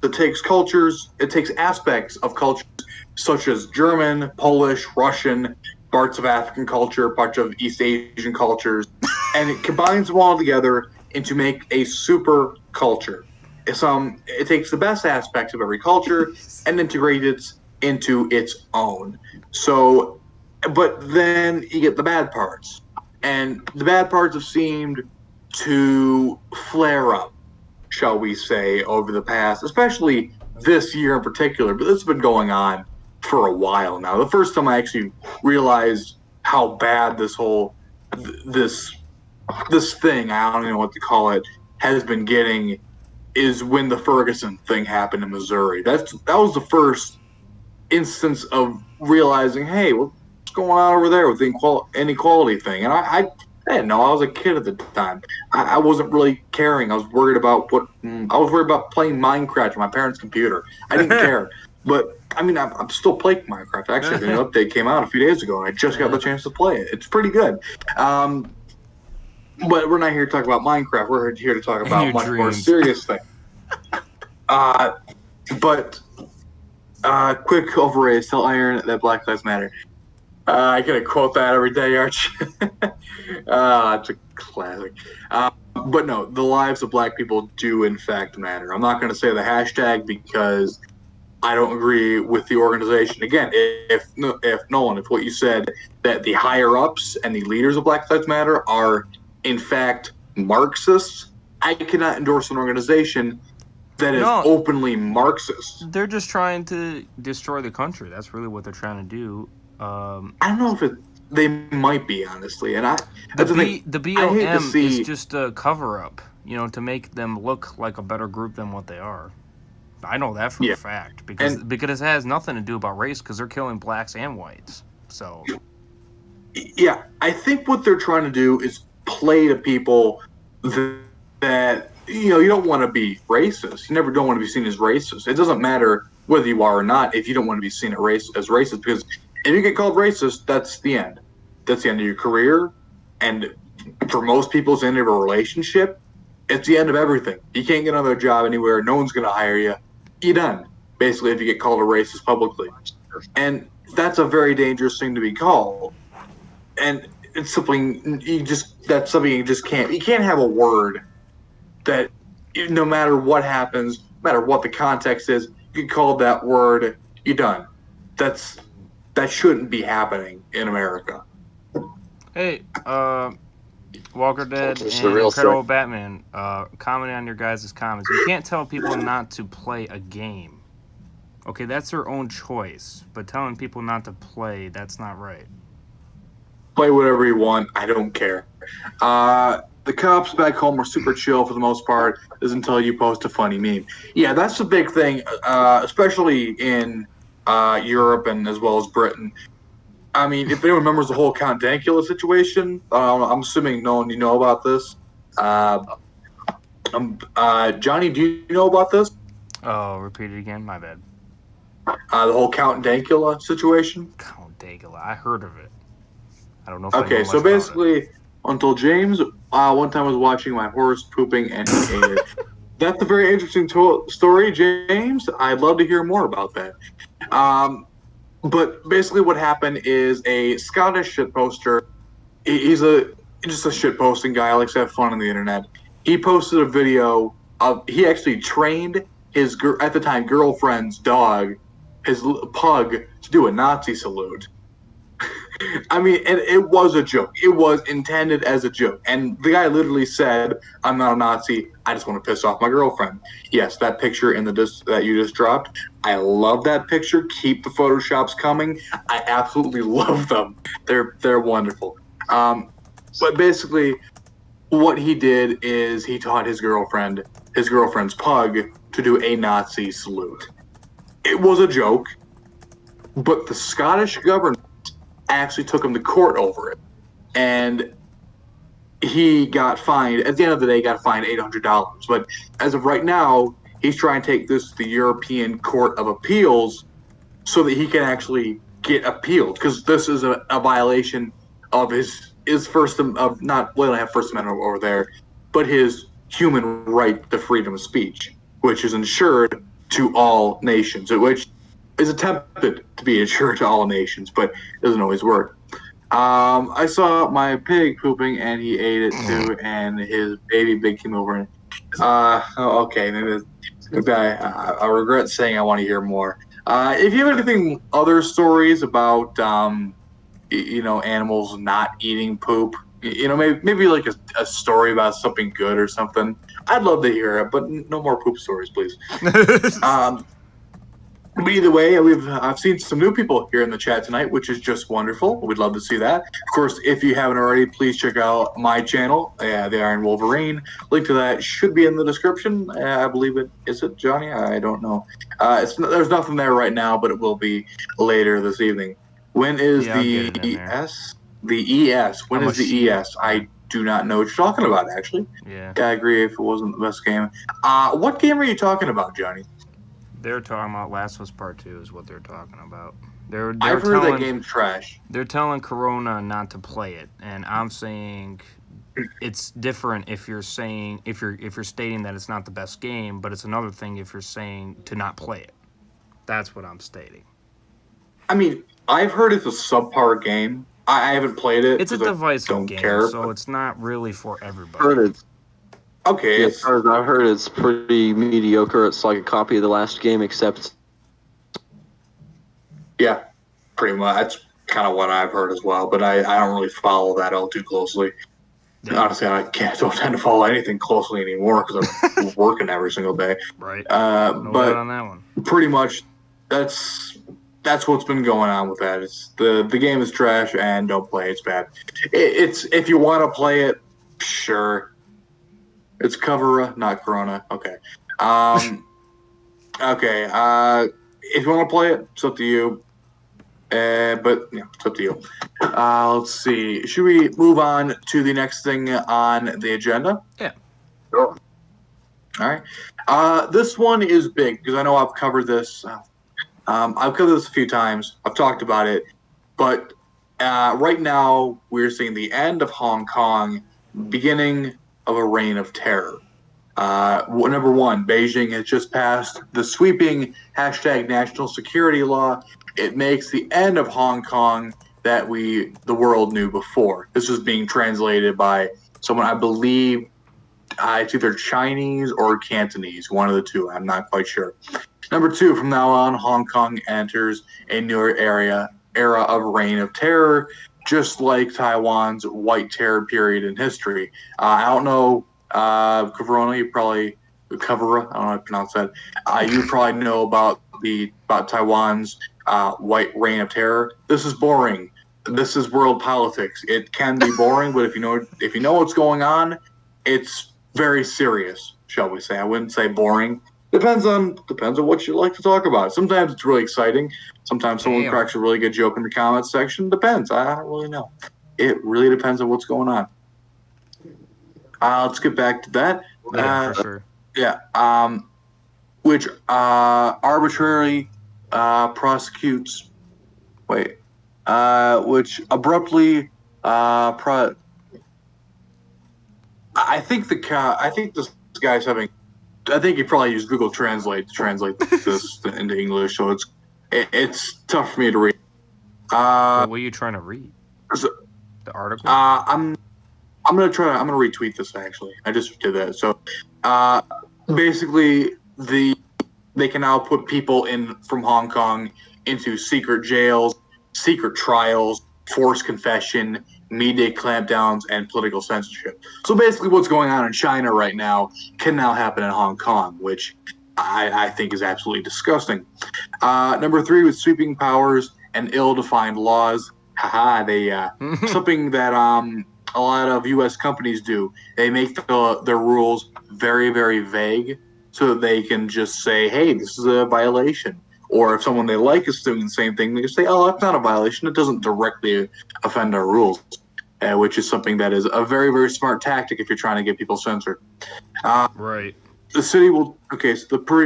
it takes aspects of cultures such as German, Polish, Russian, parts of African culture, parts of East Asian cultures, and it combines them all together to make a super culture. It takes the best aspects of every culture and integrates it into its own. So, but then you get the bad parts, and the bad parts have seemed to flare up, shall we say, over the past, especially this year in particular, but this has been going on for a while now. The first time I actually realized how bad this whole, this thing, I don't even know what to call it, has been getting is when the Ferguson thing happened in Missouri. That was the first instance of realizing, hey, what's going on over there with the inequality thing? And I didn't know. I was a kid at the time. I wasn't really caring. I was worried about playing Minecraft on my parents' computer. I didn't care. But I mean, I'm still playing Minecraft. Actually, the new update came out a few days ago, and I just got the chance to play it. It's pretty good. But we're not here to talk about Minecraft. We're here to talk about much more serious things. But quick overraze, tell Iron that Black Lives Matter. I gotta quote that every day, Arch. It's a classic. But no, the lives of black people do in fact matter. I'm not going to say the hashtag because I don't agree with the organization. Again, if Nolan, if what you said that the higher ups and the leaders of Black Lives Matter are in fact Marxists, I cannot endorse an organization that is openly Marxist. They're just trying to destroy the country. That's really what they're trying to do. I don't know if they might be, honestly. And the BLM is just a cover-up, to make them look like a better group than what they are. I know that for a fact because it has nothing to do about race because they're killing blacks and whites. So, yeah, I think what they're trying to do is play to people that you don't want to be racist. You never don't want to be seen as racist. It doesn't matter whether you are or not if you don't want to be seen as racist because if you get called racist, that's the end. That's the end of your career. And for most people, it's the end of a relationship. It's the end of everything. You can't get another job anywhere. No one's going to hire you. You're done, basically, if you get called a racist publicly. And that's a very dangerous thing to be called. And it's something you just can't. You can't have a word that no matter what happens, no matter what the context is, you get called that word, you're done. That shouldn't be happening in America. Hey, Walker Dead and Incredible Batman, commenting on your guys' comments. You can't tell people not to play a game. Okay, that's their own choice. But telling people not to play, that's not right. Play whatever you want. I don't care. The cops back home are super chill for the most part. Isn't until you post a funny meme. Yeah, that's the big thing, especially in Europe and as well as Britain. I mean, if anyone remembers the whole Count Dankula situation, I'm assuming Nolan, you know about this. Johnny, do you know about this? Oh, repeat it again. My bad. The whole Count Dankula situation. Count Dankula. I heard of it. I don't know if okay, so basically, until James one time was watching my horse pooping and he ate it. That's a very interesting story, James. I'd love to hear more about that. But basically what happened is a Scottish shitposter, he's just a shitposting guy, likes to have fun on the internet. He posted a video of, he actually trained his at the time girlfriend's dog, his pug, to do a Nazi salute. I mean, and it was a joke. It was intended as a joke. And the guy literally said, "I'm not a Nazi. I just want to piss off my girlfriend." Yes, that picture in the that you just dropped. I love that picture. Keep the Photoshops coming. I absolutely love them. They're wonderful. But basically, what he did is he taught his girlfriend's pug, to do a Nazi salute. It was a joke, but the Scottish government actually took him to court over it, and he got fined. At the end of the day, he got fined $800. But as of right now, he's trying to take this to the European Court of Appeals so that he can actually get appealed, because this is a violation of his first of not we don't have First Amendment over there, but his human right to freedom of speech, which is ensured to all nations, which is attempted to be ensured to all nations, but it doesn't always work. I saw my pig pooping, and he ate it too, and his baby pig came over. And okay, maybe I regret saying I want to hear more. If you have anything, other stories about animals not eating poop, maybe like a story about something good or something, I'd love to hear it. But no more poop stories, please. But either way, I've seen some new people here in the chat tonight, which is just wonderful. We'd love to see that. Of course, if you haven't already, please check out my channel, the Iron Wolverine. Link to that should be in the description. I believe it. Is it, Johnny? I don't know. There's nothing there right now, but it will be later this evening. When is the ES? The ES. When is the ES? I do not know what you're talking about, actually. Yeah. I agree if it wasn't the best game. What game are you talking about, Johnny? They're talking about Last of Us Part 2 is what they're talking about. I've heard that game's trash. They're telling Corona not to play it, and I'm saying it's different if you're saying if you're stating that it's not the best game, but it's another thing if you're saying to not play it. That's what I'm stating. I mean, I've heard it's a subpar game. I haven't played it. It's a divisive game, so it's not really for everybody. Heard it. Okay. Yeah, I've heard it's pretty mediocre. It's like a copy of the last game, except... Yeah, pretty much. That's kind of what I've heard as well, but I don't really follow that all too closely. Yeah. Honestly, I don't tend to follow anything closely anymore because I'm working every single day. Right. But on that one. Pretty much, that's what's been going on with that. It's the game is trash, and don't play it. It's bad. It's if you want to play it, sure. It's Covera, not Corona. Okay. Okay. If you want to play it, it's up to you. But yeah, it's up to you. Let's see. Should we move on to the next thing on the agenda? Yeah. Sure. All right. This one is big because I know I've covered this. I've covered this a few times. I've talked about it. But right now, we're seeing the end of Hong Kong, beginning of a reign of terror. Number one, Beijing has just passed the sweeping #national security law. It makes the end of Hong Kong that the world knew before. This is being translated by someone, I believe, it's either Chinese or Cantonese, one of the two. I'm not quite sure. Number two, from now on, Hong Kong enters a newer era of reign of terror, just like Taiwan's white terror period in history. I don't know, Corona, you probably, Covera, I don't know how to pronounce that. You probably know about Taiwan's white reign of terror. This is boring. This is world politics. It can be boring, but if you know what's going on, it's very serious, shall we say. I wouldn't say boring. Depends on what you like to talk about. Sometimes it's really exciting. Sometimes someone cracks a really good joke in the comments section. Depends. I don't really know. It really depends on what's going on. Let's get back to that. Yeah, for sure. Yeah. Which arbitrarily prosecutes. Wait. Which abruptly. I think this guy's having. I think he probably used Google Translate to translate this into English, so it's tough for me to read. What were you trying to read? The article? I'm gonna retweet this actually. I just did that. So basically the they can now put people in from Hong Kong into secret jails, secret trials, forced confession, media clampdowns, and political censorship. So basically what's going on in China right now can now happen in Hong Kong, which I think is absolutely disgusting. Number 3, with sweeping powers and ill-defined laws. Something that a lot of U.S. companies do. They make their rules very, very vague so that they can just say, hey, this is a violation. Or if someone they like is doing the same thing, they can say, oh, that's not a violation. It doesn't directly offend our rules, which is something that is a very, very smart tactic if you're trying to get people censored. Right. The city will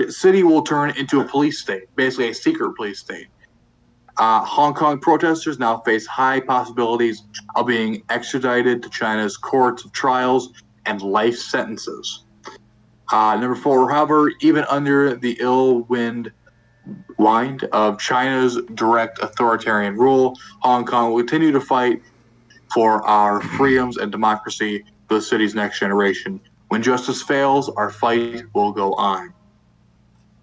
city will turn into a police state, basically a secret police state. Hong Kong protesters now face high possibilities of being extradited to China's courts of trials and life sentences. Number 4, however, even under the ill wind of China's direct authoritarian rule, Hong Kong will continue to fight for our freedoms and democracy for the city's next generation. When justice fails, our fight will go on.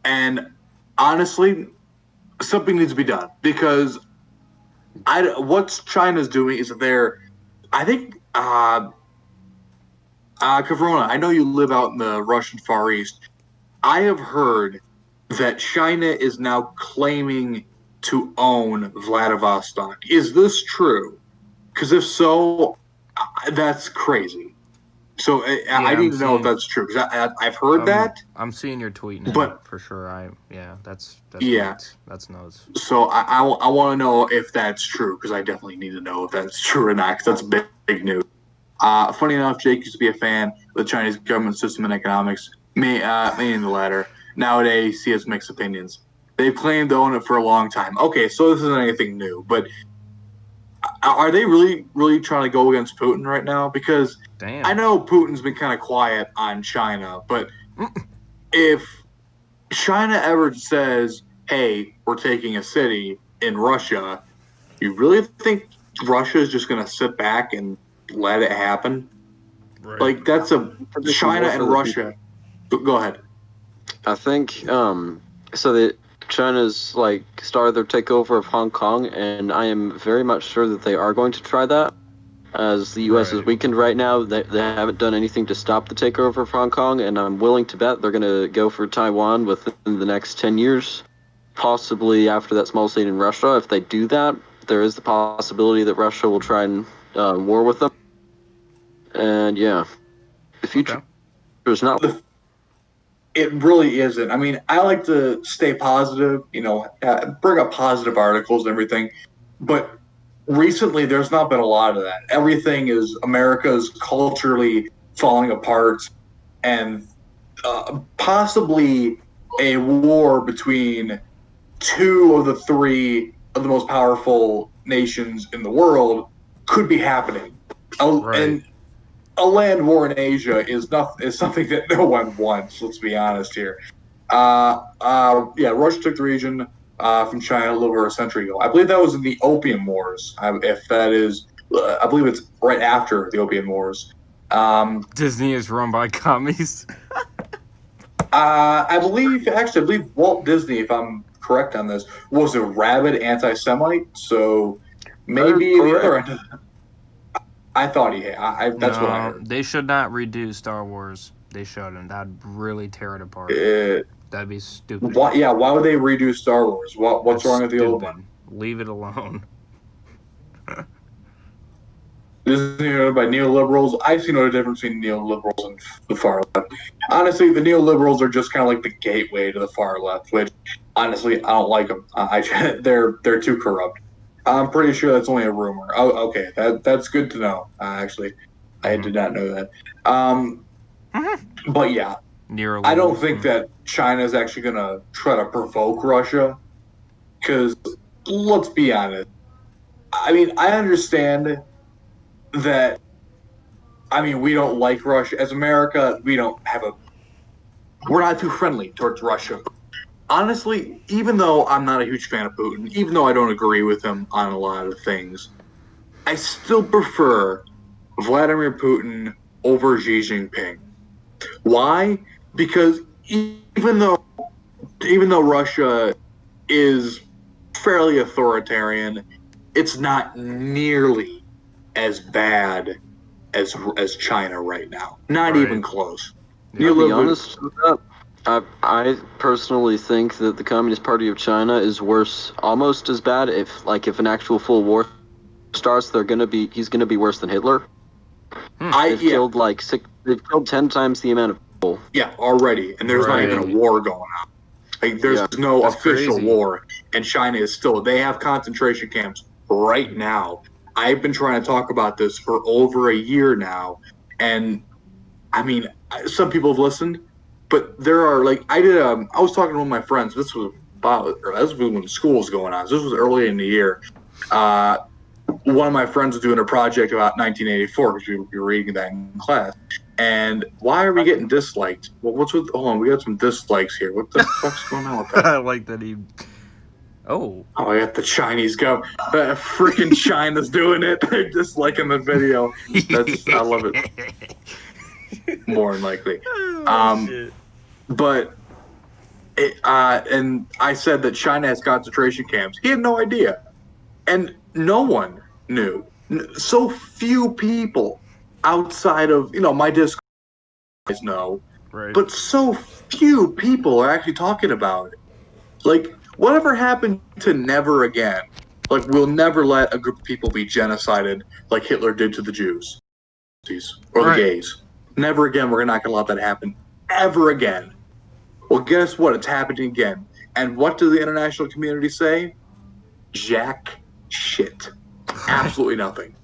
And honestly, something needs to be done because what China's doing is that I think, Kavrona, I know you live out in the Russian Far East. I have heard that China is now claiming to own Vladivostok. Is this true? Because if so, that's crazy. So I need to know if that's true because I've heard that. I'm seeing your tweet now, but for sure. That's nuts. That's nuts. So I want to know if that's true because I definitely need to know if that's true or not because that's big news. Funny enough, Jake used to be a fan of the Chinese government system and economics, mainly the latter. Nowadays, he has mixed opinions. They've claimed to own it for a long time. Okay, so this isn't anything new, but are they really trying to go against Putin right now? Because damn. I know Putin's been kind of quiet on China, but if China ever says, hey, we're taking a city in Russia, you really think Russia is just going to sit back and let it happen? Right. Like, that's China and Russia. Go ahead. I think, so that China's, started their takeover of Hong Kong, and I am very much sure that they are going to try that. As the U.S. is weakened right now, they haven't done anything to stop the takeover of Hong Kong, and I'm willing to bet they're going to go for Taiwan within the next 10 years, possibly after that small state in Russia. If they do that, there is the possibility that Russia will try and war with them. And, yeah, the future is not... It really isn't. I mean, I like to stay positive, bring up positive articles and everything, but recently there's not been a lot of that. Everything is America's culturally falling apart and possibly a war between 2 of the 3 of the most powerful nations in the world could be happening. And a land war in Asia is something that no one wants. Let's be honest here. Russia took the region from China a little over a century ago. I believe that was in the Opium Wars. If that is, I believe it's right after the Opium Wars. Disney is run by commies. I believe Walt Disney, if I'm correct on this, was a rabid anti-Semite. So maybe the other end. I thought he had. That's what I heard. They should not redo Star Wars. They shouldn't. That'd really tear it apart. That'd be stupid. Why would they redo Star Wars? What's wrong with the old one? Leave it alone. Disney owned by neoliberals. I see no difference between neoliberals and the far left. Honestly, the neoliberals are just kind of like the gateway to the far left, which honestly I don't like them. They're too corrupt. I'm pretty sure that's only a rumor. Oh, okay. That's good to know, actually. I did not know that. But yeah, I don't think that China's actually going to try to provoke Russia. Because, let's be honest. I mean, I understand that, we don't like Russia. As America, we're not too friendly towards Russia. Honestly, even though I'm not a huge fan of Putin, even though I don't agree with him on a lot of things, I still prefer Vladimir Putin over Xi Jinping. Why? Because even though even though Russia is fairly authoritarian, it's not nearly as bad as China right now. Not Right. even close. Yeah. To be honest with that, I personally think that the Communist Party of China is worse, almost as bad. If an actual full war starts, he's gonna be worse than Hitler. They've killed they've killed 10 times the amount of people. Yeah, already, and there's not even a war going on. Like, there's no official crazy. war, and China is still. They have concentration camps right now. I've been trying to talk about this for over a year now, and I mean, some people have listened, but there are I was talking to one of my friends. This was when school was going on. So this was early in the year. One of my friends was doing a project about 1984 because we were reading that in class. And why are we getting disliked? Well, hold on, we got some dislikes here. What the fuck's going on with that? I like that he. Oh, I got the Chinese go. Freaking China's doing it. They're disliking the video. I love it. More than likely. Shit. But and I said that China has concentration camps. He had no idea, and no one knew. So few people outside of my Discord guys know, Right. but so few people are actually talking about it. Like, whatever happened to never again? Like, we'll never let a group of people be genocided like Hitler did to the Jews or the gays. Never again. We're not going to let that happen ever again. Well, guess what? It's happening again. And what does the international community say? Jack shit. Absolutely nothing.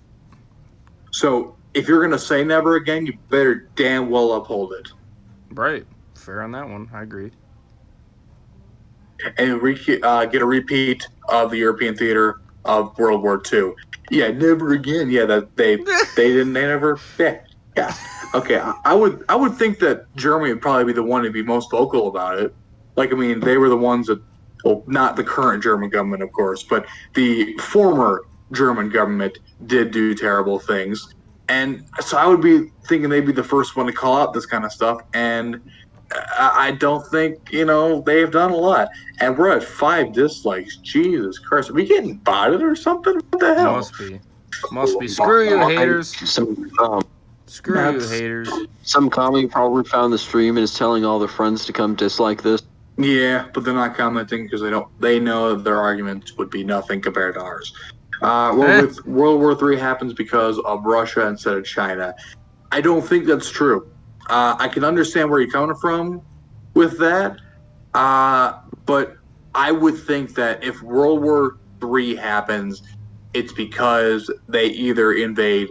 So if you're going to say never again, you better damn well uphold it. Right. Fair on that one. I agree. And get a repeat of the European theater of World War II. Yeah, never again. Yeah, that they never. Yeah. Okay, I would think that Germany would probably be the one to be most vocal about it. Like, I mean, they were the ones that, well, not the current German government, of course, but the former German government did do terrible things. And so I would be thinking they'd be the first one to call out this kind of stuff. And I don't think, they've done a lot. And we're at 5 dislikes. Jesus Christ. Are we getting botted or something? What the hell? Must be. Screw you, haters. Screw you, That's- haters. Some commie probably found the stream and is telling all their friends to come dislike this. Yeah, but they're not commenting because they know that their arguments would be nothing compared to ours. With World War III happens because of Russia instead of China. I don't think that's true. I can understand where you're coming from with that, but I would think that if World War III happens, it's because they either invade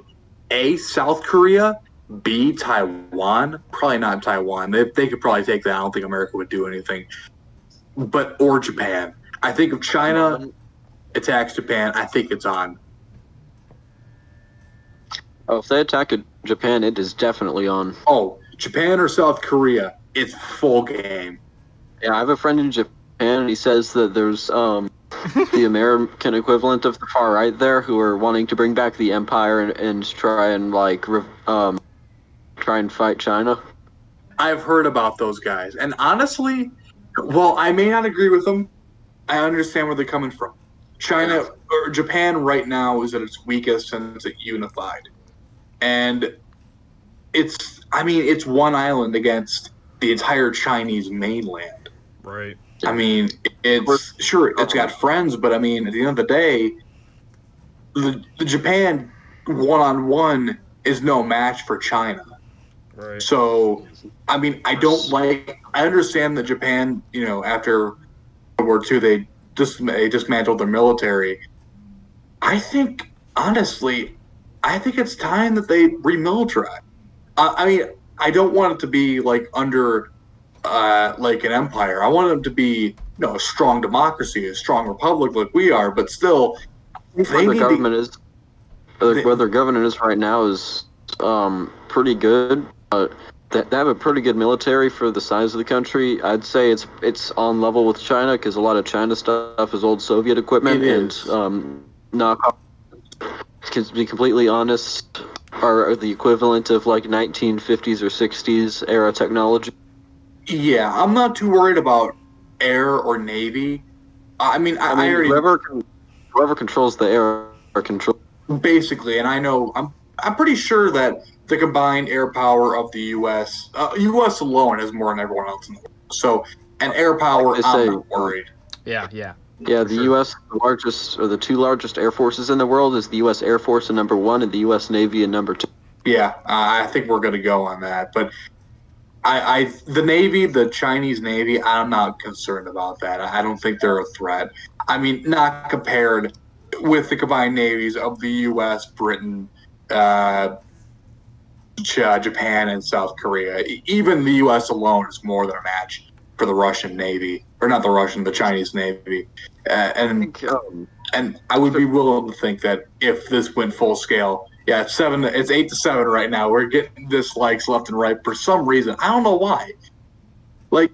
A, South Korea, B, Taiwan. Probably not Taiwan. They could probably take that. I don't think America would do anything. Or Japan. I think if China attacks Japan, I think it's on. Oh, if they attack Japan, it is definitely on. Oh, Japan or South Korea, it's full game. Yeah, I have a friend in Japan, and he says that there's the American equivalent of the far right there who are wanting to bring back the empire and try and fight China. I've heard about those guys, and honestly, while I may not agree with them, I understand where they're coming from. China or Japan right now is at its weakest since it unified, and it's one island against the entire Chinese mainland. Right. I mean, it's got friends, but I mean, at the end of the day, the Japan one-on-one is no match for China. Right. So, I mean, I understand that Japan, after World War II, they dismantled their military. I think, honestly, it's time that they remilitarize. I mean, I don't want it to be under an empire. I want them to be, a strong democracy, a strong republic like we are, but still, where their government is right now is pretty good. They have a pretty good military for the size of the country. I'd say it's on level with China because a lot of China stuff is old Soviet equipment and knockoff. To be completely honest, are the equivalent of 1950s or 60s era technology. Yeah, I'm not too worried about air or navy. I mean, I already whoever controls the air control. basically, and I know I'm pretty sure that the combined air power of the U.S. alone is more than everyone else in the world. So, and air power, Like they I'm say, not worried. Yeah. Yeah, For the sure. U.S. the two largest air forces in the world is the U.S. Air Force in number 1 and the U.S. Navy in number 2. Yeah, I think we're going to go on that. But the Navy, the Chinese Navy, I'm not concerned about that. I don't think they're a threat. I mean, not compared with the combined navies of the U.S., Britain, Japan, and South Korea. Even the U.S. alone is more than a match for the Russian Navy, or not the Russian, the Chinese Navy. And I would be willing to think that if this went full scale, yeah, it's 8-7 right now. We're getting dislikes left and right for some reason. I don't know why. Like,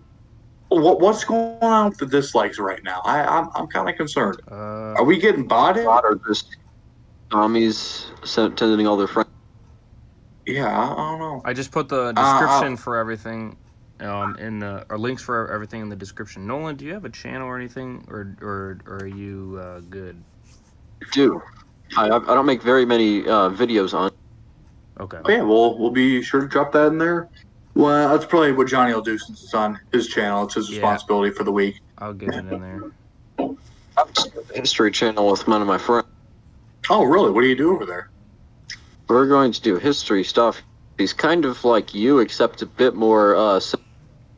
what's going on with the dislikes right now? I'm kind of concerned. Are we getting botted? Or just Tommies sending all their friends. Yeah, I don't know. I just put the description for everything, or links for everything in the description. Nolan, do you have a channel or anything, or are you good? I do. I don't make very many videos on. Okay. Oh, yeah, we'll be sure to drop that in there. Well, that's probably what Johnny will do since it's on his channel. It's his responsibility for the week. I'll get it in there. I have a history channel with one of my friends. Oh, really? What do you do over there? We're going to do history stuff. He's kind of like you, except a bit more.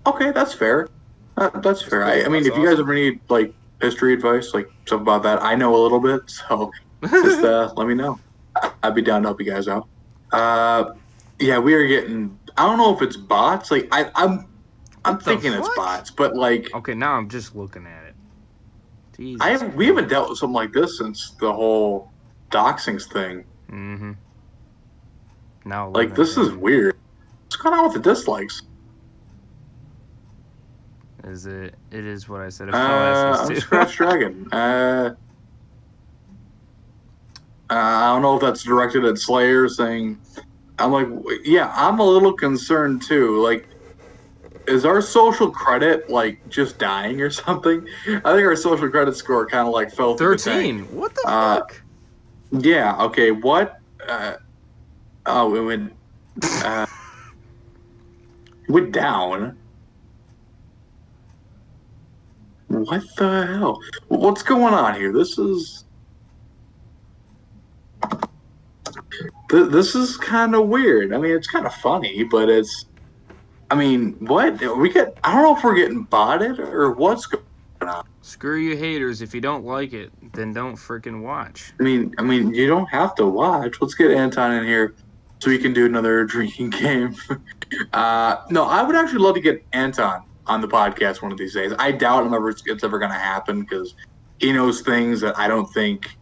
Okay, that's fair. That's fair. I mean, if you guys ever need like history advice, like stuff about that, I know a little bit, so just let me know. I'd be down to help you guys out. Yeah, we are getting. I don't know if it's bots. Like I'm thinking it's bots, but like. Okay, now I'm just looking at it. Jesus we haven't dealt with something like this since the whole doxings thing. Mm-hmm. Now, like, this is weird. What's going on with the dislikes? It is what I said. I'm Scratch Dragon. I don't know if that's directed at Slayer saying, I'm like, yeah, I'm a little concerned too. Like, is our social credit, like, just dying or something? I think our social credit score kind of, like, fell through 13. the tank. What the fuck? Yeah, okay, what? Oh, it went down. What the hell? What's going on here? This is kind of weird. I mean, it's kind of funny, but it's. I mean, what I don't know if we're getting botted or what's going on. Screw you haters. If you don't like it, then don't freaking watch. I mean, you don't have to watch. Let's get Anton in here so we can do another drinking game. No, I would actually love to get Anton on the podcast one of these days. I doubt it's ever going to happen because he knows things that I don't think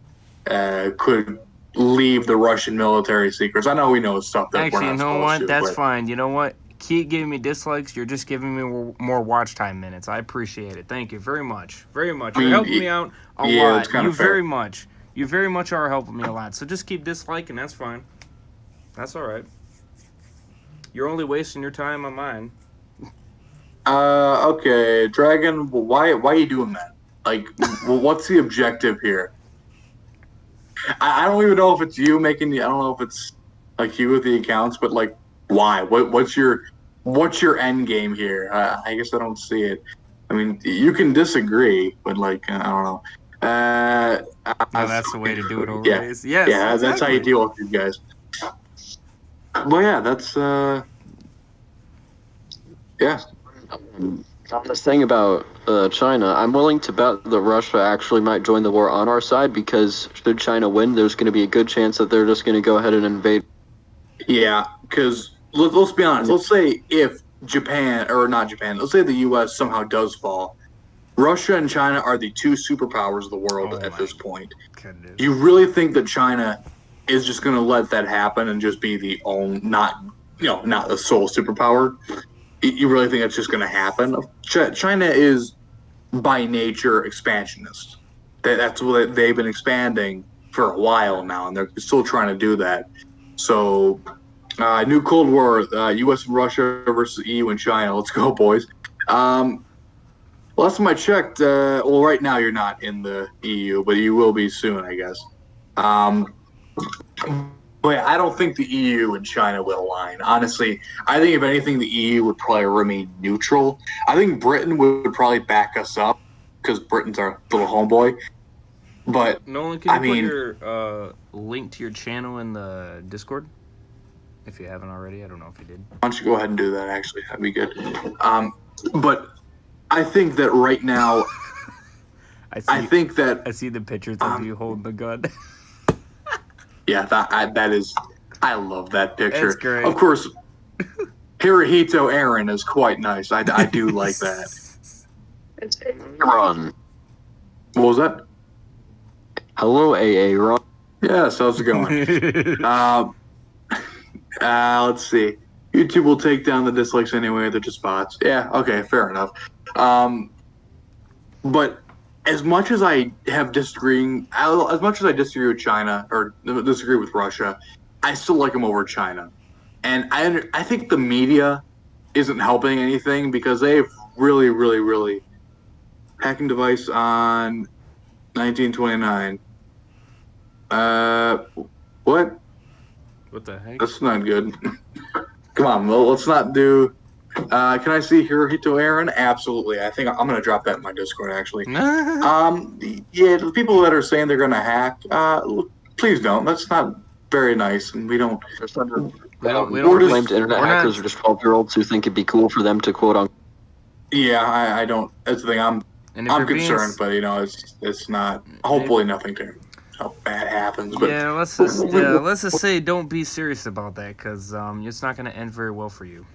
could leave the Russian military secrets. I know he knows stuff that actually, we're not supposed to. you know what? That's fine. You know what? Keep giving me dislikes. You're just giving me more watch time minutes. I appreciate it. Thank you very much. Very much. You're helping me out a lot. It's kind of fair. You very much are helping me a lot. So just keep disliking. That's fine. That's all right. You're only wasting your time on mine. Okay, Dragon. Why are you doing that? Like, what's the objective here? I don't even know if it's you making the. I don't know if it's like you with the accounts, but like, why? What's your end game here? I guess I don't see it. I mean, you can disagree, but like, I don't know. No, that's the way to do it over yeah, Yes, yeah, exactly. That's how you deal with these guys. Well, yeah, that's yeah. On this thing about China, I'm willing to bet that Russia actually might join the war on our side because should China win, there's going to be a good chance that they're just going to go ahead and invade. Yeah, because let's be honest. Let's say if let's say the U.S. somehow does fall, Russia and China are the two superpowers of the world at this point. Goodness. You really think that China is just going to let that happen and just be the not the sole superpower? You really think that's just going to happen? China is by nature expansionist. That's what they've been expanding for a while now, and they're still trying to do that. So, new Cold War, U.S. and Russia versus EU and China. Let's go, boys. Last time I checked, well, right now you're not in the EU, but you will be soon, I guess. But I don't think the EU and China will align. Honestly, I think if anything, the EU would probably remain neutral. I think Britain would probably back us up because Britain's our little homeboy. But Nolan, can you put your link to your channel in the Discord? If you haven't already, I don't know if you did. Why don't you go ahead and do that? Actually, that'd be good. But I think that right now, I think that I see the pictures of you holding the gun. Yeah, that is. I love that picture. That's great. Of course, Hirohito Aaron is quite nice. I do like that. It's Aaron. What was that? Hello, Aaron. Yes, how's it going? Let's see. YouTube will take down the dislikes anyway. They're just bots. Yeah, okay, fair enough. But as much as I disagree with China or disagree with Russia, I still like them over China. And I think the media isn't helping anything because they've really hacking device on 1929. What? What the heck? That's not good. Come on, well, let's not do. Can I see Hirohito Aaron? Absolutely. I think I'm going to drop that in my Discord, actually. Yeah, the people that are saying they're going to hack, please don't. That's not very nice, and we don't. We're claimed internet hackers are just 12-year-olds who think it'd be cool for them to quote on. Yeah, I don't. That's the thing. I'm concerned, but it's not. Hopefully, nothing bad happens. But yeah, let's just say don't be serious about that because it's not going to end very well for you.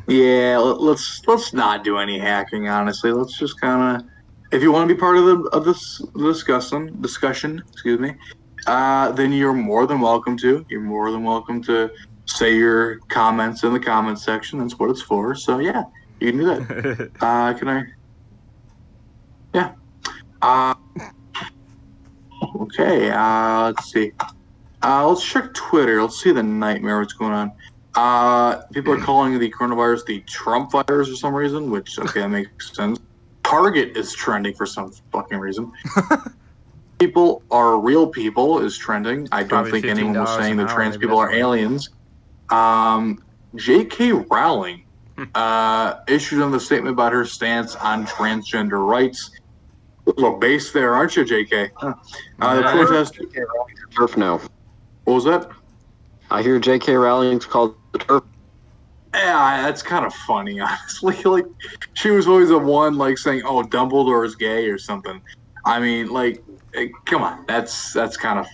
Yeah, let's not do any hacking. Honestly, let's just kind of, if you want to be part of this discussion, excuse me, then you're more than welcome to. You're more than welcome to say your comments in the comments section. That's what it's for. So yeah, you can do that. Can I? Yeah. Okay. Let's see. Let's check Twitter. Let's see the nightmare. What's going on? People are calling the coronavirus the Trump virus for some reason, which, okay, that makes sense. Target is trending for some fucking reason. People are real people is trending. I don't think anyone was saying that trans people are aliens. J.K. Rowling issued on the statement about her stance on transgender rights. A little base there, aren't you, J.K.? The protest. J.K. Rowling's a turf now. What was that? I hear J.K. Rowling's called the turf. Yeah, that's kind of funny, honestly. Like, she was always the one, like, saying, "Oh, Dumbledore is gay" or something. I mean, like, come on, that's kind of,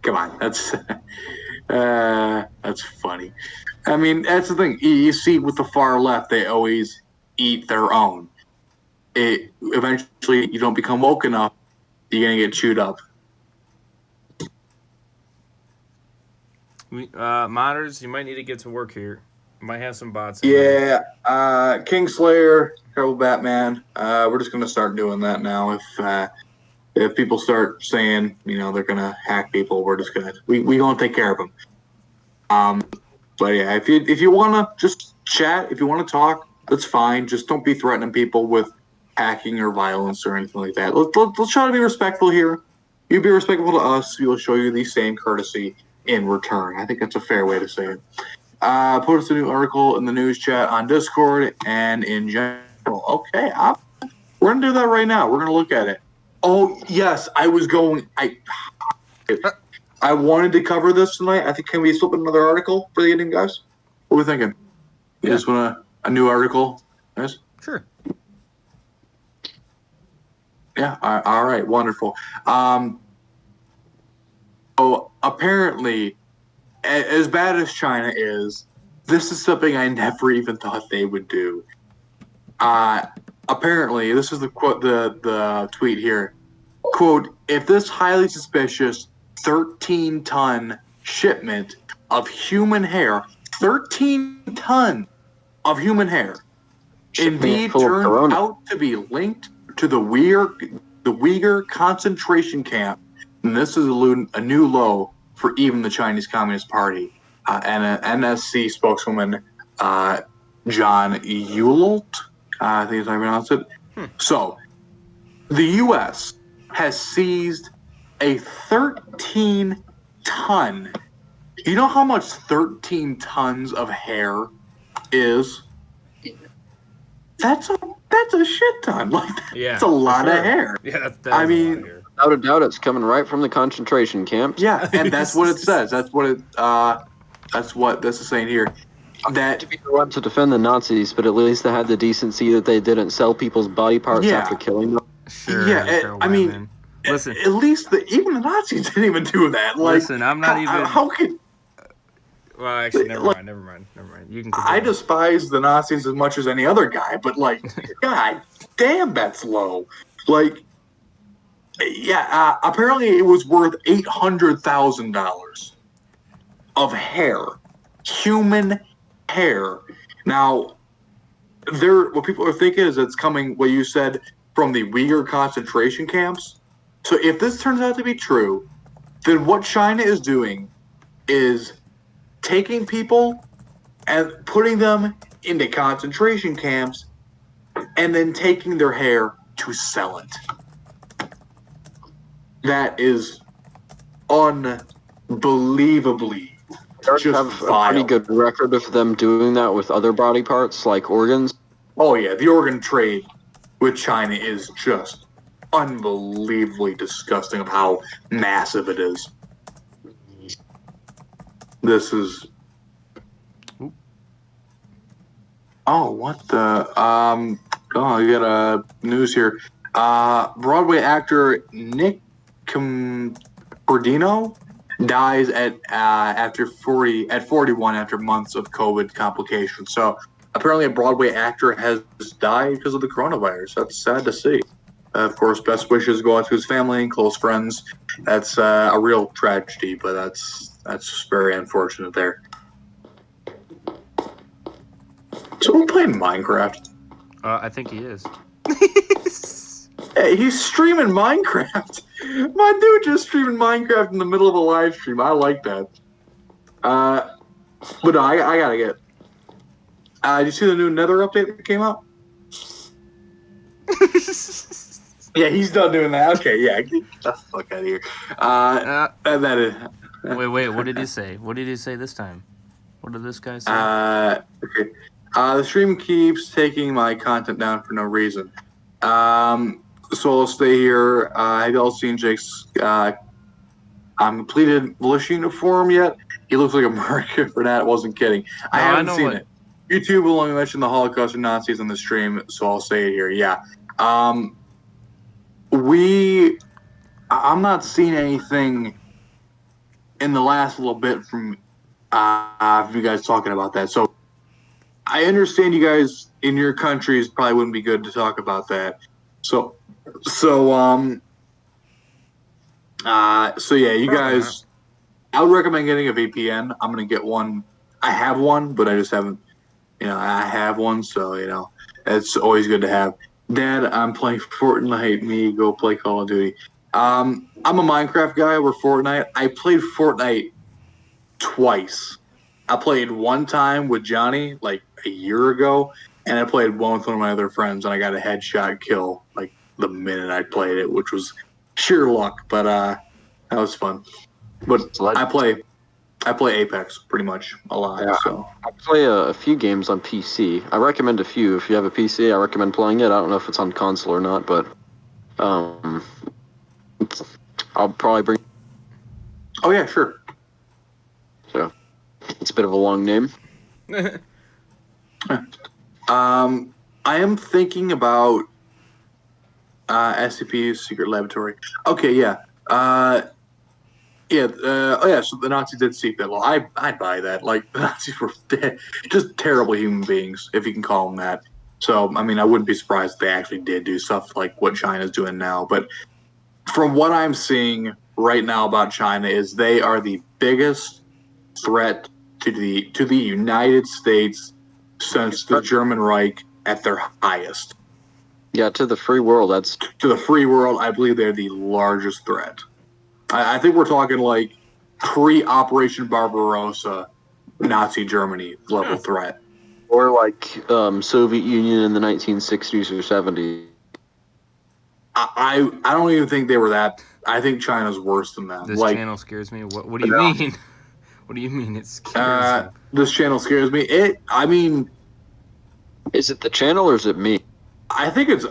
come on, that's funny. I mean, that's the thing. You see, with the far left, they always eat their own. Eventually, you don't become woke enough, you're gonna get chewed up. Modders, you might need to get to work here. Might have some bots. Yeah, Kingslayer, Terrible Batman. We're just gonna start doing that now. If people start saying, they're gonna hack people, we're just gonna we gonna take care of them. But yeah, if you wanna just chat, if you wanna talk, that's fine. Just don't be threatening people with hacking or violence or anything like that. Let's try to be respectful here. You be respectful to us. We will show you the same courtesy in return. I think that's a fair way to say it. Post a new article in the news chat on Discord and in general. Okay, we're going to do that right now. We're going to look at it. Oh, yes, I wanted to cover this tonight. I think, can we flip another article for the evening, guys? What are we thinking? You just want a new article? Guys? Sure. Yeah, all right, wonderful. So apparently, as bad as China is, this is something I never even thought they would do. Apparently, this is the quote, the tweet here. Quote, if this highly suspicious 13-ton shipment of human hair, 13 ton of human hair, indeed turned out to be linked to the Uyghur concentration camp, and this is a new low for even the Chinese Communist Party. And an NSC spokeswoman, John Eulalt, I think is how I pronounce it, So, the U.S. has seized a 13-ton. You know how much 13 tons of hair is? That's a shit ton. Like, that's a lot of hair. Yeah, that's I a mean, lot of hair. Without a doubt, it's coming right from the concentration camps. Yeah, and that's what it says. That's what this is saying here. That To be the one to defend the Nazis, but at least they had the decency that they didn't sell people's body parts after killing them. Sure. Yeah, I mean, listen. At least even the Nazis didn't even do that. Like, Listen, I'm not even. How could? Well, actually, never mind. You can. Continue. I despise the Nazis as much as any other guy, but like, god damn, that's low. Like, yeah, apparently it was worth $800,000 of hair, human hair. Now, what people are thinking is it's coming, what you said, from the Uyghur concentration camps. So if this turns out to be true, then what China is doing is taking people and putting them into concentration camps and then taking their hair to sell it. That is unbelievably just have vile. a pretty good record of them doing that with other body parts, like organs. Oh yeah, the organ trade with China is just unbelievably disgusting of how massive it is. This is... Oh, what the... I got a news here. Broadway actor Nick Cordino dies at 41 after months of COVID complications. So apparently a Broadway actor has died because of the coronavirus. That's sad to see. Of course, best wishes go out to his family and close friends. That's a real tragedy, but that's just very unfortunate there. Someone playing Minecraft? I think he is. Hey, he's streaming Minecraft. My dude just streaming Minecraft in the middle of a live stream. I like that. But no, I gotta get... did you see the new Nether update that came out? Yeah, he's done doing that. Okay, yeah, get the fuck out of here. That is... Wait, what did he say? What did he say this time? What did this guy say? Okay. The stream keeps taking my content down for no reason. So I'll stay here. Have y'all seen Jake's completed militia uniform yet? He looks like a American for that. I wasn't kidding. I haven't seen it. YouTube will only mention the Holocaust and Nazis on the stream, so I'll say it here. Yeah. I'm not seeing anything in the last little bit from you guys talking about that. So I understand you guys in your countries probably wouldn't be good to talk about that. So yeah, you guys, I would recommend getting a VPN. I'm going to get one. I have one, but I just haven't, I have one. So, it's always good to have. Dad, I'm playing Fortnite. Me, go play Call of Duty. I'm a Minecraft guy over Fortnite. I played Fortnite twice. I played one time with Johnny like a year ago, and I played one with one of my other friends, and I got a headshot kill like the minute I played it, which was sheer luck, but that was fun. But I play Apex pretty much a lot. Yeah, so I play a few games on PC. I recommend a few. If you have a PC, I recommend playing it. I don't know if it's on console or not, but I'll probably bring... Oh yeah, sure. So it's a bit of a long name. I am thinking about SCP's Secret Laboratory. Okay, yeah. So the Nazis did seek that law. I'd buy that. Like, the Nazis were just terrible human beings, if you can call them that. So, I mean, I wouldn't be surprised if they actually did do stuff like what China's doing now. But from what I'm seeing right now about China is they are the biggest threat to the United States since the German Reich at their highest. Yeah, to the free world, To the free world, I believe they're the largest threat. I think we're talking like pre-Operation Barbarossa, Nazi Germany level threat. Or like Soviet Union in the 1960s or 70s. I don't even think they were that. I think China's worse than them. This Like, channel scares me. What do you mean? What do you mean it scares you? this channel scares me. I mean, Is it the channel or is it me? I think it's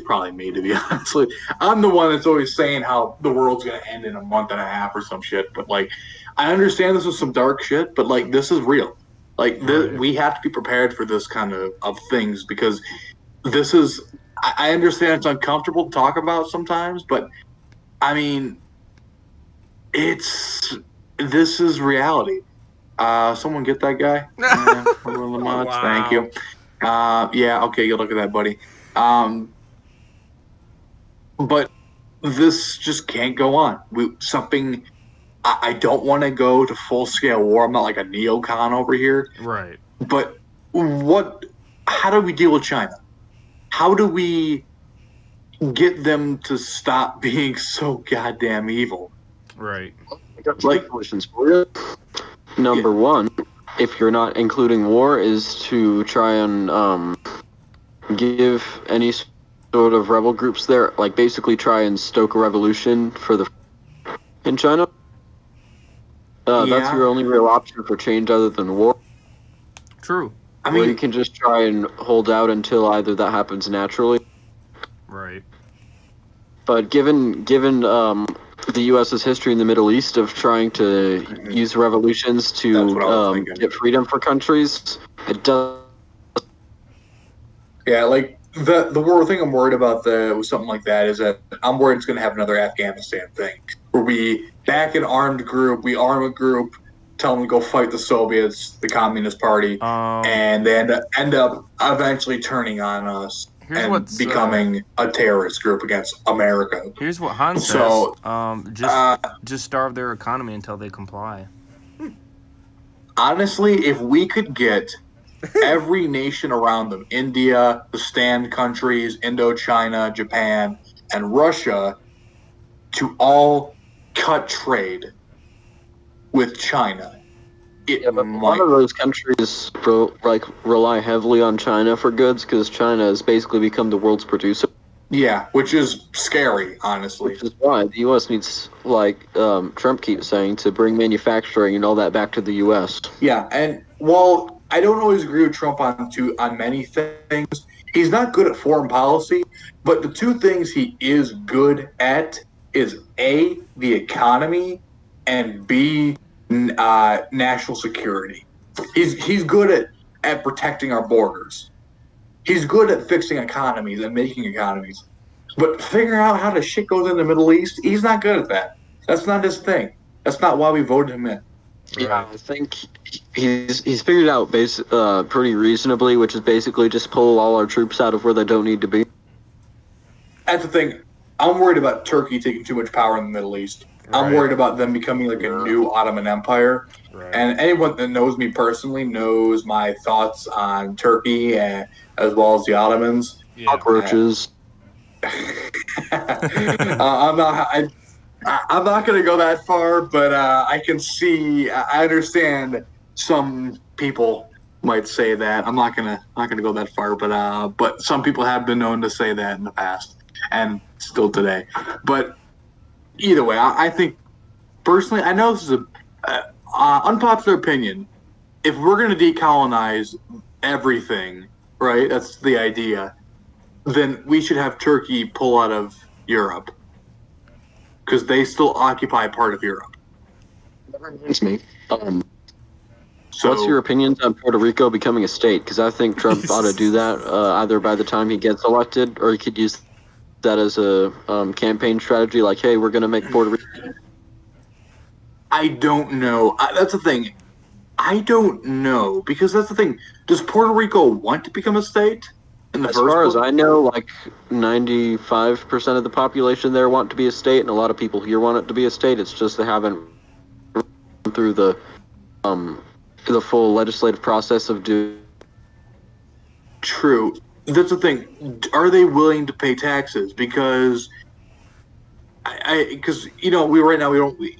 probably me, to be honest. I'm the one that's always saying how the world's gonna end in a month and a half or some shit. But like, I understand this is some dark shit, but like, this is real. Like, Right. we have to be prepared for this kind of things because this is. I understand it's uncomfortable to talk about sometimes, but I mean, this is reality. Someone get that guy. One of the mods. Wow. Thank you. Yeah, okay, you look at that, buddy. But this just can't go on. I don't want to go to full scale war. I'm not like a neocon over here. Right. But how do we deal with China? How do we get them to stop being so goddamn evil? Right. I got two solutions for you. Number one, if you're not including war, is to try and give any sort of rebel groups there, like basically try and stoke a revolution in China. That's your only real option for change other than war. True. I mean, or you can just try and hold out until either that happens naturally. Right. But given the U.S.'s history in the Middle East of trying to use revolutions to get freedom for countries, it does. Yeah, like the thing I'm worried about with something like that is that I'm worried it's going to have another Afghanistan thing where we back an armed group, we arm a group, tell them to go fight the Soviets, the Communist Party, and they end up eventually turning on us and becoming a terrorist group against America. Here's what Han says. So, just starve their economy until they comply. Honestly, if we could get every nation around them, India, the Stand countries, Indochina, Japan, and Russia, to all cut trade with China. But a lot of those countries rely heavily on China for goods because China has basically become the world's producer. Yeah, which is scary, honestly. Which is why the U.S. needs, like Trump keeps saying, to bring manufacturing and all that back to the U.S. Yeah, and while I don't always agree with Trump on many things, he's not good at foreign policy, but the two things he is good at is A, the economy, and B, national security. He's good at protecting our borders. He's good at fixing economies and making economies. But figuring out how the shit goes in the Middle East, he's not good at that. That's not his thing. That's not why we voted him in. Yeah, I think he's figured out pretty reasonably, which is basically just pull all our troops out of where they don't need to be. That's the thing. I'm worried about Turkey taking too much power in the Middle East. Right. I'm worried about them becoming like a new Ottoman Empire. Right. And anyone that knows me personally knows my thoughts on Turkey as well as the Ottomans. Yeah. Cockroaches. I'm not going to go that far, but I understand some people might say that. I'm not gonna go that far, but some people have been known to say that in the past and still today. But either way, I think personally, I know this is a unpopular opinion. If we're going to decolonize everything, right? That's the idea. Then we should have Turkey pull out of Europe because they still occupy part of Europe. That reminds me. What's your opinions on Puerto Rico becoming a state? Because I think Trump ought to do that either by the time he gets elected, or he could use that as a campaign strategy. Like, hey, we're going to make Puerto Rico. I don't know. That's the thing. I don't know because that's the thing. Does Puerto Rico want to become a state? As far as I know, like 95% of the population there want to be a state, and a lot of people here want it to be a state. It's just they haven't run through the full legislative process of doing. True. That's the thing. Are they willing to pay taxes? Because because we don't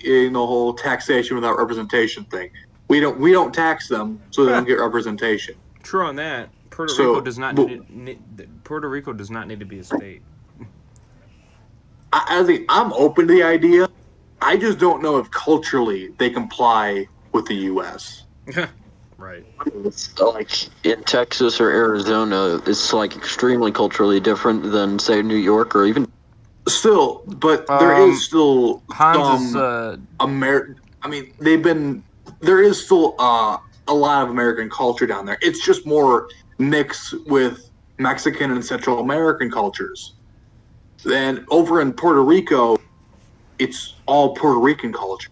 in the whole taxation without representation thing. We don't tax them so they don't get representation. True on that. Puerto Rico does not need to be a state. I think I'm open to the idea. I just don't know if culturally they comply with the U.S. Right. It's like in Texas or Arizona, it's like extremely culturally different than say New York or even. Still, but there is still Hans some is I mean, there is still a lot of American culture down there. It's just more mixed with Mexican and Central American cultures. Then over in Puerto Rico, it's all Puerto Rican culture.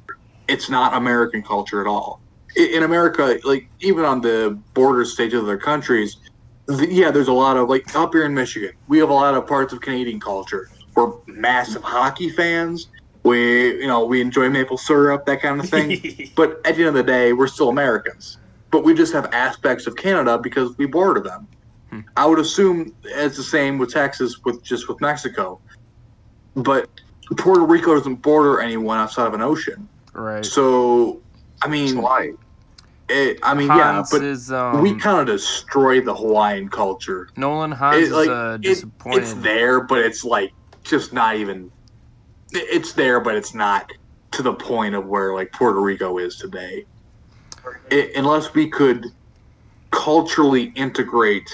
It's not American culture at all. In America, like even on the border states of other countries, there's a lot of like up here in Michigan, we have a lot of parts of Canadian culture. We're massive hockey fans. We enjoy maple syrup, that kind of thing. But at the end of the day, we're still Americans. But we just have aspects of Canada because we border them. I would assume it's the same with Texas, with Mexico. But Puerto Rico doesn't border anyone outside of an ocean. right. So, I mean, Why? Hans but is we kind of destroyed the Hawaiian culture. Nolan Hans is disappointed. It's there, but it's like just not even. It's there, but it's not to the point of where like Puerto Rico is today. Unless we could culturally integrate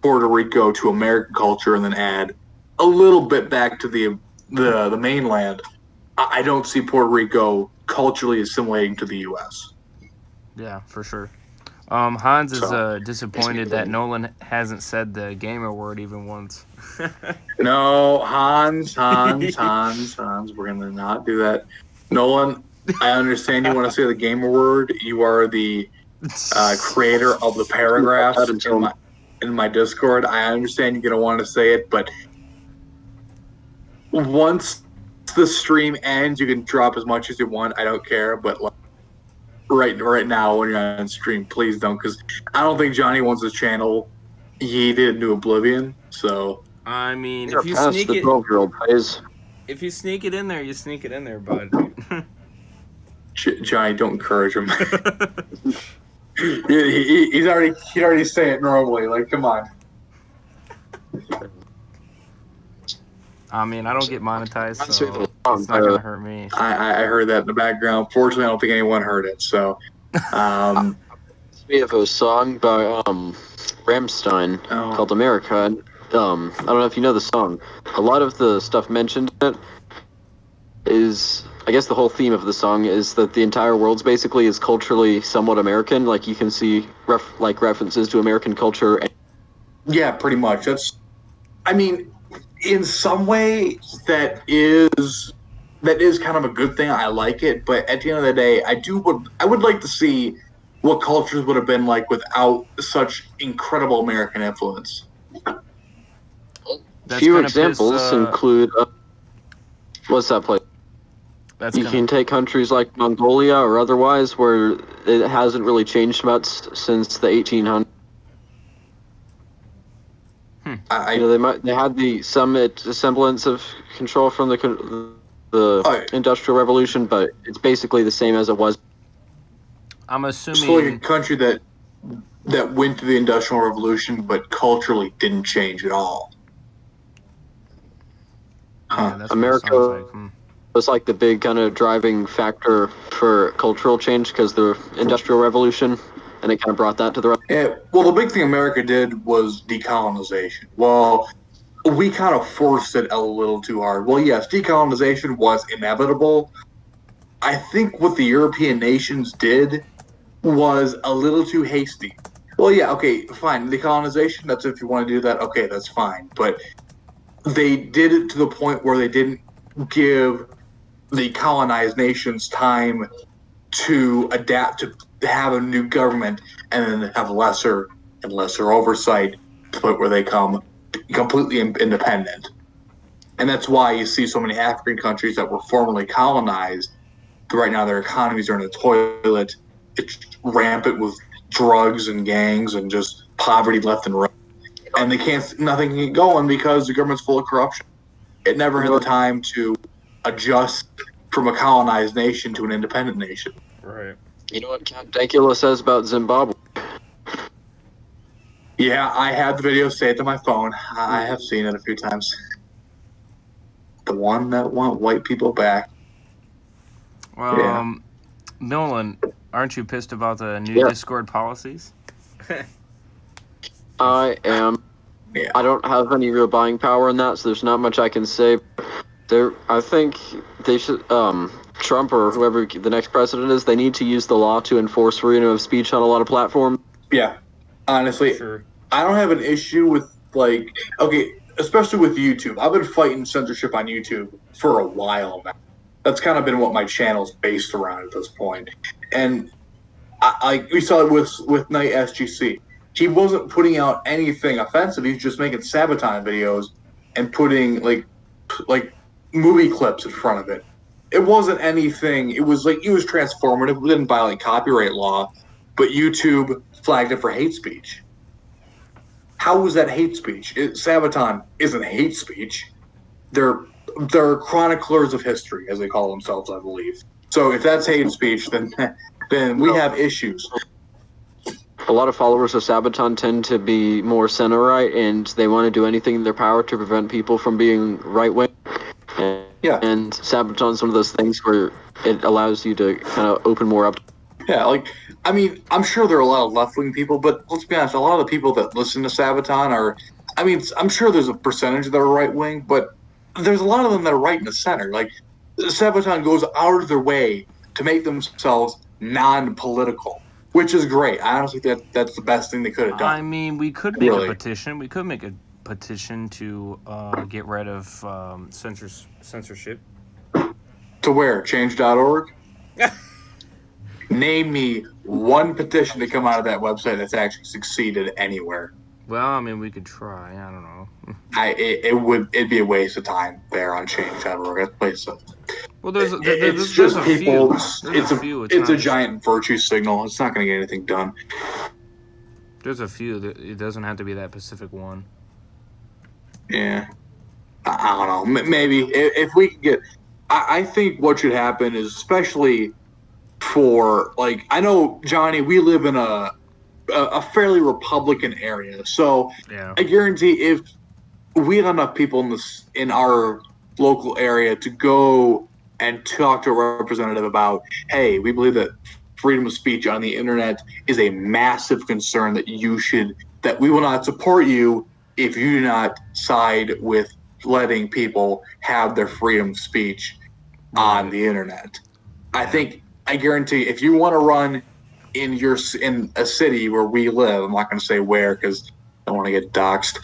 Puerto Rico to American culture and then add a little bit back to the mainland, I don't see Puerto Rico culturally assimilating to the U.S. Yeah, for sure. Hans is disappointed that Nolan hasn't said the gamer word even once. No, Hans. We're gonna not do that. Nolan, I understand you want to say the gamer word. You are the creator of the paragraphs in my Discord. I understand you're gonna want to say it, but once the stream ends, you can drop as much as you want. I don't care, but like, right now when you're on stream, please don't, because I don't think Johnny wants his channel yeeted into oblivion. So I mean, You're if you past sneak the it, 12-year-old phase. if you sneak it in there, you sneak it in there, bud. Johnny, don't encourage him. He'd already say it normally. Like, come on. I mean, I don't get monetized, Hans so heard the it's song, not gonna hurt me. I heard that in the background. Fortunately, I don't think anyone heard it. So, We have a song by Rammstein called America. And, I don't know if you know the song. A lot of the stuff mentioned in it is, I guess the whole theme of the song is that the entire world's basically is culturally somewhat American. Like you can see references to American culture. yeah, pretty much. I mean, in some way, that is kind of a good thing. I like it, but at the end of the day, I would like to see what cultures would have been like without such incredible American influence. A few examples include what's that place? You can take countries like Mongolia or otherwise where it hasn't really changed much since the 1800s. They had some semblance of control from the Industrial Revolution, but it's basically the same as it was. I'm assuming it's like a country that went to the Industrial Revolution, but culturally didn't change at all. Yeah, America was like the big kind of driving factor for cultural change because the Industrial Revolution, and it kind of brought that to the. Yeah, well, the big thing America did was decolonization. Well, we kind of forced it a little too hard. Well, yes, decolonization was inevitable. I think what the European nations did was a little too hasty. Well, yeah, okay, fine. Decolonization, that's if you want to do that, okay, that's fine. But they did it to the point where they didn't give the colonized nations time to adapt, to have a new government, and then have lesser and lesser oversight to the point where they come completely independent. And that's why you see so many African countries that were formerly colonized, right now their economies are in the toilet. It's rampant with drugs and gangs and just poverty left and right. And nothing can get going because the government's full of corruption. It never had the time to adjust from a colonized nation to an independent nation. Right. You know what Count Dankula says about Zimbabwe? Yeah, I had the video saved on my phone. I have seen it a few times. the one that want white people back. Nolan, aren't you pissed about the new Discord policies? I am. Yeah. I don't have any real buying power in that, so there's not much I can say. I think they should, Trump or whoever the next president is, they need to use the law to enforce freedom of speech on a lot of platforms. Yeah, honestly, Sure. I don't have an issue with, especially with YouTube. I've been fighting censorship on YouTube for a while now. That's kind of been what my channel's based around at this point. And we saw it with Night SGC. He wasn't putting out anything offensive. He's just making Sabaton videos and putting like movie clips in front of it. It wasn't anything. It was transformative. We didn't violate copyright law, but YouTube flagged it for hate speech. How was that hate speech? Sabaton isn't hate speech. They're chroniclers of history, as they call themselves, I believe. So if that's hate speech, then we have issues. A lot of followers of Sabaton tend to be more center-right, and they want to do anything in their power to prevent people from being right-wing. And Sabaton's one of those things where it allows you to kind of open more up. Yeah, I'm sure there are a lot of left-wing people, but let's be honest, a lot of the people that listen to Sabaton I'm sure there's a percentage that are right-wing, but there's a lot of them that are right in the center. Like, Sabaton goes out of their way to make themselves non-political, which is great. I honestly think that's the best thing they could have done. I mean, we could make a petition. We could make a petition to get rid of censorship. To where? Change.org? Name me one petition to come out of that website that's actually succeeded anywhere. Well, I mean, we could try. I don't know. It'd be a waste of time there on Change.org. Well, there's it's just a people. few. It's a giant virtue signal. It's not going to get anything done. There's a few. It doesn't have to be that specific one. Yeah, I don't know. Maybe if we could get, I think what should happen is, especially for I know, Johnny, we live in a fairly Republican area, so yeah. I guarantee if we had enough people in our local area to go and talk to a representative about, hey, we believe that freedom of speech on the internet is a massive concern that we will not support you if you do not side with letting people have their freedom of speech on the internet. I guarantee if you want to run in a city where we live, I'm not going to say where because I don't want to get doxxed,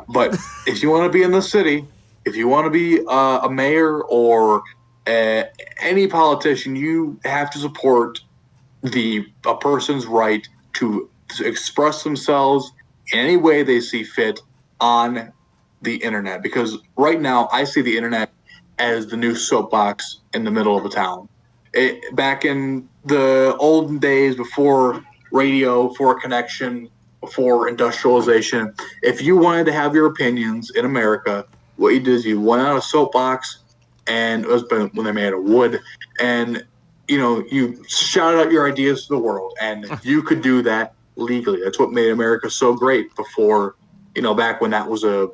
but if you want to be in the city, if you want to be a mayor or any politician, you have to support a person's right to express themselves in any way they see fit on the internet. Because right now, I see the internet as the new soapbox in the middle of a town. Back in the olden days, before radio, before connection, before industrialization, if you wanted to have your opinions in America, what you did is you went on a soapbox, and it was when they made out of wood, and you shouted out your ideas to the world, and you could do that legally. That's what made America so great before, back when that was a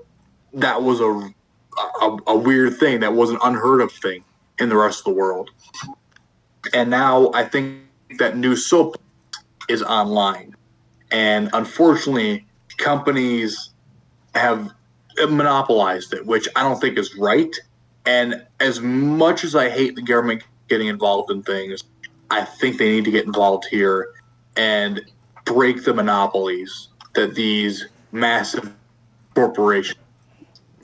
weird thing, that was an unheard of thing in the rest of the world. And now I think that new soap is online, and unfortunately, companies have monopolized it, which I don't think is right. And as much as I hate the government getting involved in things, I think they need to get involved here and break the monopolies that these massive corporations.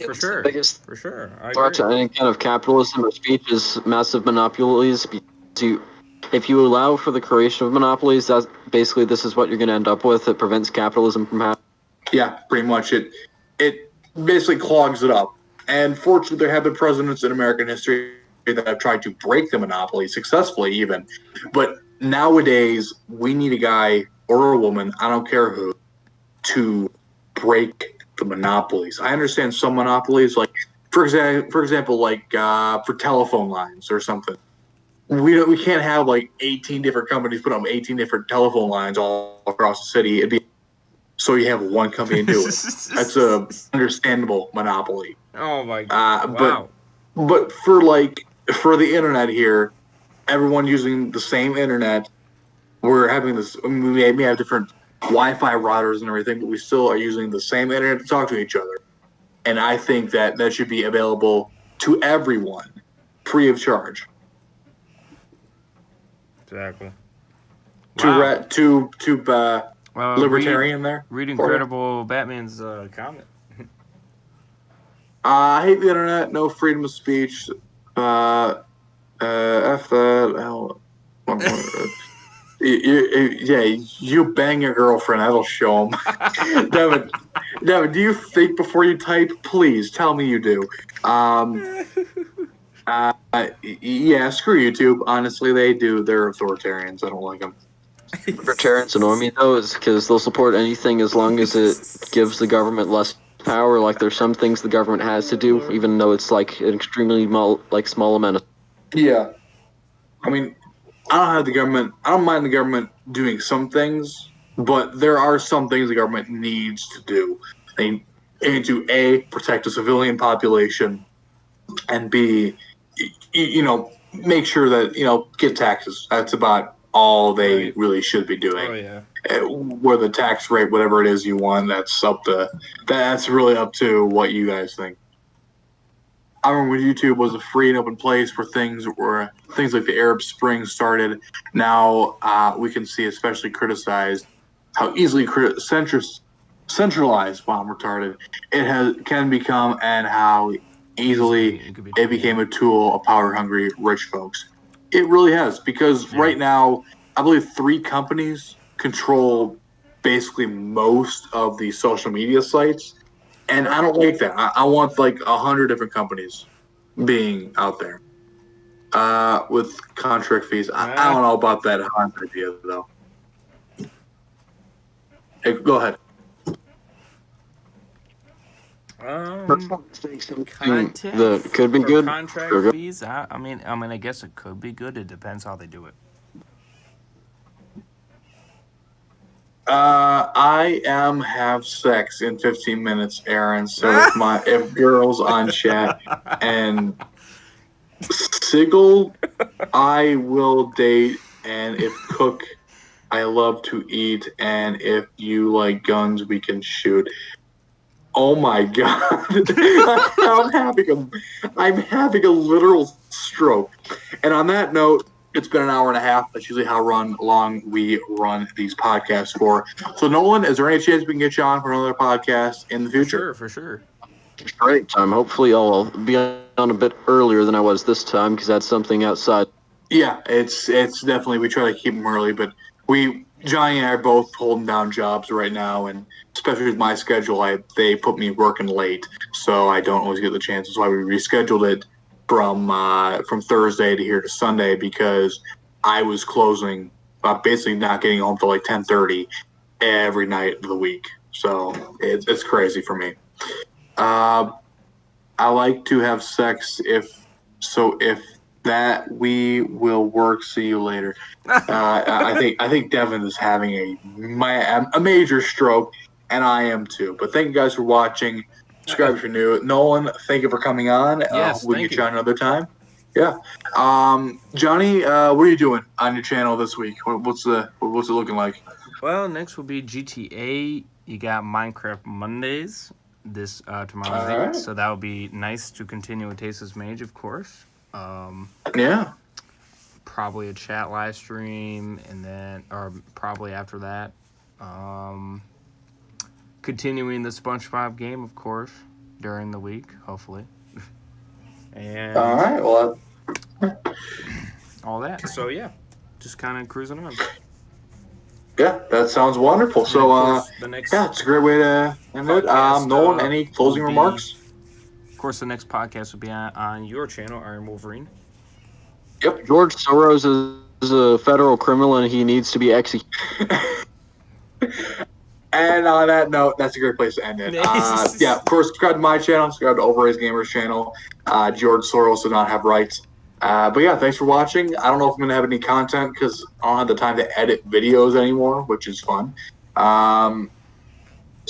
For sure. Biggest For sure. I threat to any kind of capitalism or speech is massive monopolies. If you allow for the creation of monopolies, that's basically this is what you're going to end up with. It prevents capitalism from happening. Yeah, pretty much. It basically clogs it up. And fortunately, there have been presidents in American history that have tried to break the monopoly successfully, even. But nowadays, we need a guy or a woman, I don't care who, to break the monopolies. I understand some monopolies, like for example, for telephone lines or something. We can't have 18 different companies put up 18 different telephone lines all across the city. So you have one company do it. That's a understandable monopoly. Oh my god! Wow. But for the internet here, everyone using the same internet, we're having this. I mean, we may have different Wi-Fi routers and everything, but we still are using the same internet to talk to each other. And I think that should be available to everyone, free of charge. Exactly. To libertarian there. Read Incredible Batman's comment. I hate the internet. No freedom of speech. F that. Hell. You bang your girlfriend. That'll show them. Devin, do you think before you type? Please tell me you do. Yeah, screw YouTube. Honestly, they do. They're authoritarians. I don't like them. Libertarians annoy me though, is because they'll support anything as long as it gives the government less power. Like there's some things the government has to do, even though it's like an extremely small amount of. Yeah, I mean, I don't mind the government doing some things, but there are some things the government needs to do. They need to A, protect the civilian population, and B, make sure that get taxes. That's about all they really should be doing. Oh yeah. Where the tax rate, whatever it is you want, that's really up to what you guys think. I remember when YouTube was a free and open place where things like the Arab Spring started. Now we can see, especially criticized, how easily centralized. Wow, I'm retarded. Can become, and how easily it became a tool of power-hungry rich folks. It really has, because right now, I believe 3 companies control basically most of the social media sites, and I don't like that. I want like 100 different companies being out there with contract fees. I don't know about that idea, though. Hey, go ahead. Content that could be good. Contract fees. I mean, I guess it could be good. It depends how they do it. I have sex in 15 minutes, Aaron. So if girls on chat and Sigil, I will date, and if Cook, I love to eat, and if you like guns, we can shoot. Oh my god! I'm having a literal stroke. And on that note, it's been an hour and a half. That's usually how long we run these podcasts for. So, Nolan, is there any chance we can get you on for another podcast in the future? For sure. Great time. Hopefully, I'll be on a bit earlier than I was this time because that's something outside. Yeah, it's definitely, we try to keep them early, but Johnny and I are both holding down jobs right now, and especially with my schedule, they put me working late, so I don't always get the chance. That's why we rescheduled it from Thursday to here to Sunday, because I was closing, basically not getting home till like 10:30 every night of the week. So it's crazy for me. I like to have sex if that we will work. See you later. I think Devin is having a major stroke, and I am too. But thank you guys for watching. Subscribe if you're new. Nolan, thank you for coming on. Yes, we'll get you on another time. Yeah. Johnny, what are you doing on your channel this week? What's it looking like? Well, next will be GTA. You got Minecraft Mondays this tomorrow night, right. So that would be nice to continue with Tasteless Mage, of course. Yeah. Probably a chat live stream, and then, or probably after that, continuing the SpongeBob game, of course, during the week, hopefully. And all right, well, all that. So yeah, just kind of cruising on. Yeah, that sounds wonderful. So it's a great way to end it. Nolan, any closing remarks? Of course, the next podcast will be on your channel, Iron Wolverine. Yep. George Soros is a federal criminal, and he needs to be executed. And on that note, that's a great place to end it. Yeah, of course, subscribe to my channel, subscribe to IronRaze Gamers channel. George Soros does not have rights. But yeah, thanks for watching. I don't know if I'm going to have any content because I don't have the time to edit videos anymore, which is fun.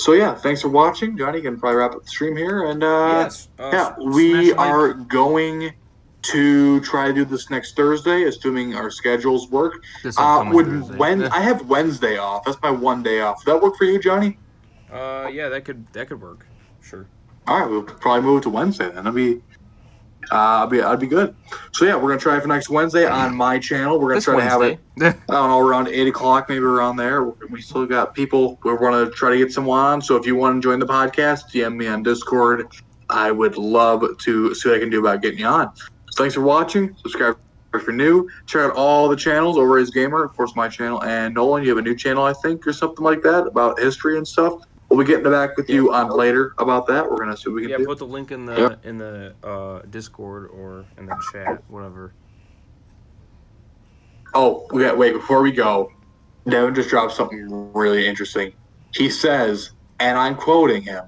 So yeah, thanks for watching, Johnny. You can probably wrap up the stream here, and Yes. yeah, Smash we a like. are going to try to do this next Thursday, assuming our schedules work. This upcoming Thursday. I have Wednesday off. That's my one day off. Does that work for you, Johnny? Yeah, that could work. Sure. All right, we'll probably move it to Wednesday then. I'd be good. So yeah, we're gonna try for next Wednesday on my channel. We're gonna This try Wednesday. to have it. I don't know, around 8 o'clock, maybe around there. We still got people. We want to try to get someone on. So if you want to join the podcast, DM me on Discord. I would love to see what I can do about getting you on. So thanks for watching. Subscribe if you're new. Check out all the channels. IronRaze Gamer, of course, my channel, and Nolan. You have a new channel, I think, or something like that about history and stuff. We'll be getting back with you on later about that. We're gonna see what we can do. Yeah, put the link in the Discord or in the chat, whatever. Oh, wait, before we go, Devin just dropped something really interesting. He says, and I'm quoting him,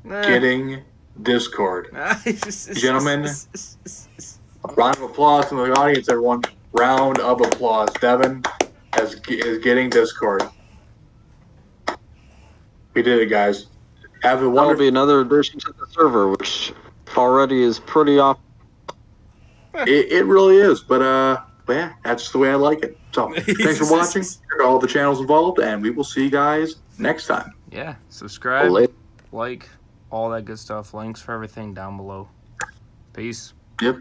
getting Discord. Gentlemen, round of applause from the audience, everyone. Round of applause. Devin is getting Discord. We did it, guys. Have a That'll wonderful... be another addition to the server, which already is pretty off. It really is, but yeah, that's the way I like it. So, thanks for watching. Check out all the channels involved, and we will see you guys next time. Yeah, subscribe, like, all that good stuff. Links for everything down below. Peace. Yep.